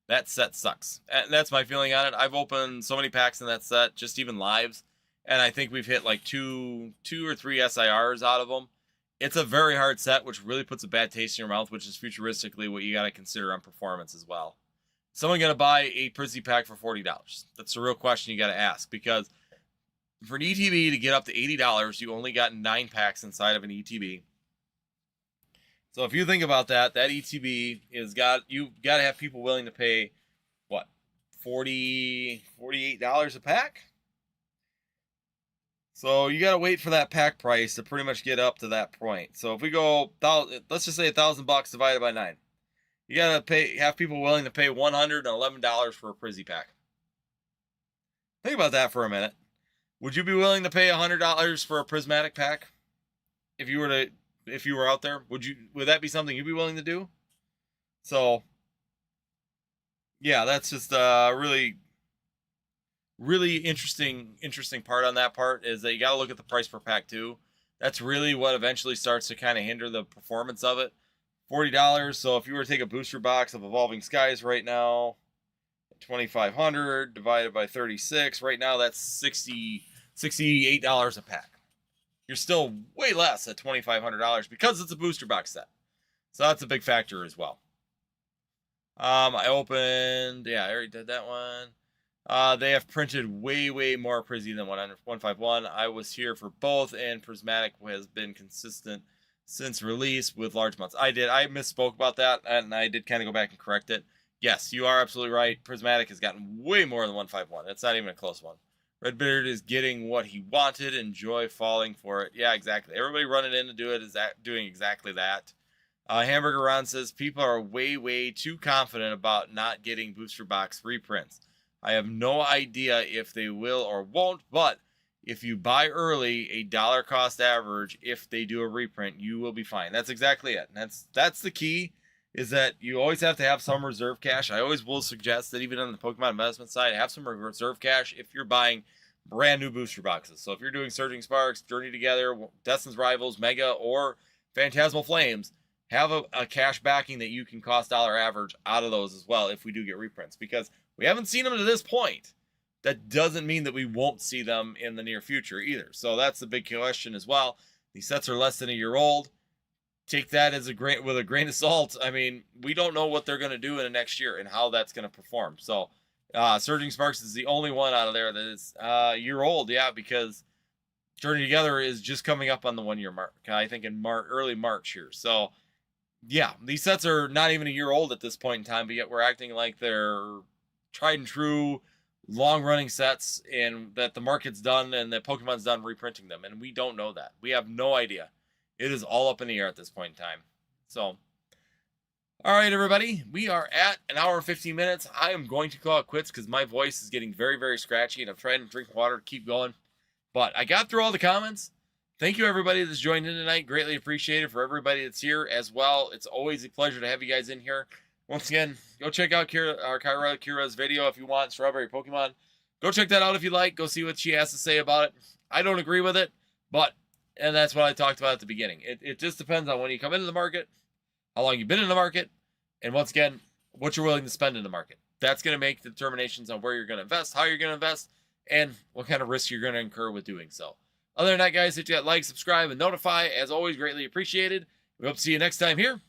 That set sucks. And that's my feeling on it. I've opened so many packs in that set, just even lives, and I think we've hit like two or three SIRs out of them. It's a very hard set, which really puts a bad taste in your mouth, which is futuristically what you got to consider on performance as well. Someone going to buy a Prizzy pack for $40? That's the real question you got to ask, because for an ETB to get up to $80, you only got 9 packs inside of an ETB. So if you think about that, that ETB you've got to have people willing to pay, what, $48 a pack? So you got to wait for that pack price to pretty much get up to that point. So if we go, let's just say $1,000 divided by 9. You got to have people willing to pay $111 for a Prizzy pack. Think about that for a minute. Would you be willing to pay $100 for a prismatic pack? If you were out there, would that be something you'd be willing to do? So yeah, that's just really interesting part on that part, is that you got to look at the price per pack too. That's really what eventually starts to kind of hinder the performance of it. $40. So if you were to take a booster box of Evolving Skies right now, 2,500 divided by 36, right now that's $68 a pack. You're still way less at $2,500 because it's a booster box set. So that's a big factor as well. I opened, yeah, I already did that one. They have printed way more Prizzy than 151. I was here for both, and Prismatic has been consistent since release with large amounts. I misspoke about that, and I did kind of go back and correct it. Yes, you are absolutely right. Prismatic has gotten way more than 151. It's not even a close one. Redbeard is getting what he wanted. Enjoy falling for it. Yeah, exactly. Everybody running in to do it is doing exactly that. Hamburger Ron says, people are way too confident about not getting booster box reprints. I have no idea if they will or won't, but if you buy early, a dollar cost average, if they do a reprint, you will be fine. That's exactly it. And that's the key, is that you always have to have some reserve cash. I always will suggest that even on the Pokemon investment side, have some reserve cash if you're buying brand new booster boxes. So if you're doing Surging Sparks, Journey Together, Destin's Rivals, Mega, or Phantasmal Flames, have a cash backing that you can cost dollar average out of those as well if we do get reprints, because we haven't seen them to this point. That doesn't mean that we won't see them in the near future either. So that's the big question as well. These sets are less than a year old. Take that as with a grain of salt. I mean, we don't know what they're going to do in the next year and how that's going to perform. So Surging Sparks is the only one out of there that is a year old. Yeah, because Journey Together is just coming up on the 1 year mark, I think in early March here. So yeah, these sets are not even a year old at this point in time, but yet we're acting like they're tried and true, long-running sets, and that the market's done and that Pokemon's done reprinting them, and we don't know that. We have no idea. It is all up in the air at this point in time. So, all right, everybody, we are at an hour and 15 minutes. I am going to call it quits because my voice is getting very scratchy, and I'm trying to drink water to keep going. But I got through all the comments. Thank you, everybody that's joined in tonight. Greatly appreciated for everybody that's here as well. It's always a pleasure to have you guys in here. Once again, go check out Kira's video if you want, Strawberry Pokemon. Go check that out if you like. Go see what she has to say about it. I don't agree with it, and that's what I talked about at the beginning. It just depends on when you come into the market, how long you've been in the market, and once again, what you're willing to spend in the market. That's going to make the determinations on where you're going to invest, how you're going to invest, and what kind of risk you're going to incur with doing so. Other than that, guys, hit that like, subscribe, and notify. As always, greatly appreciated. We hope to see you next time here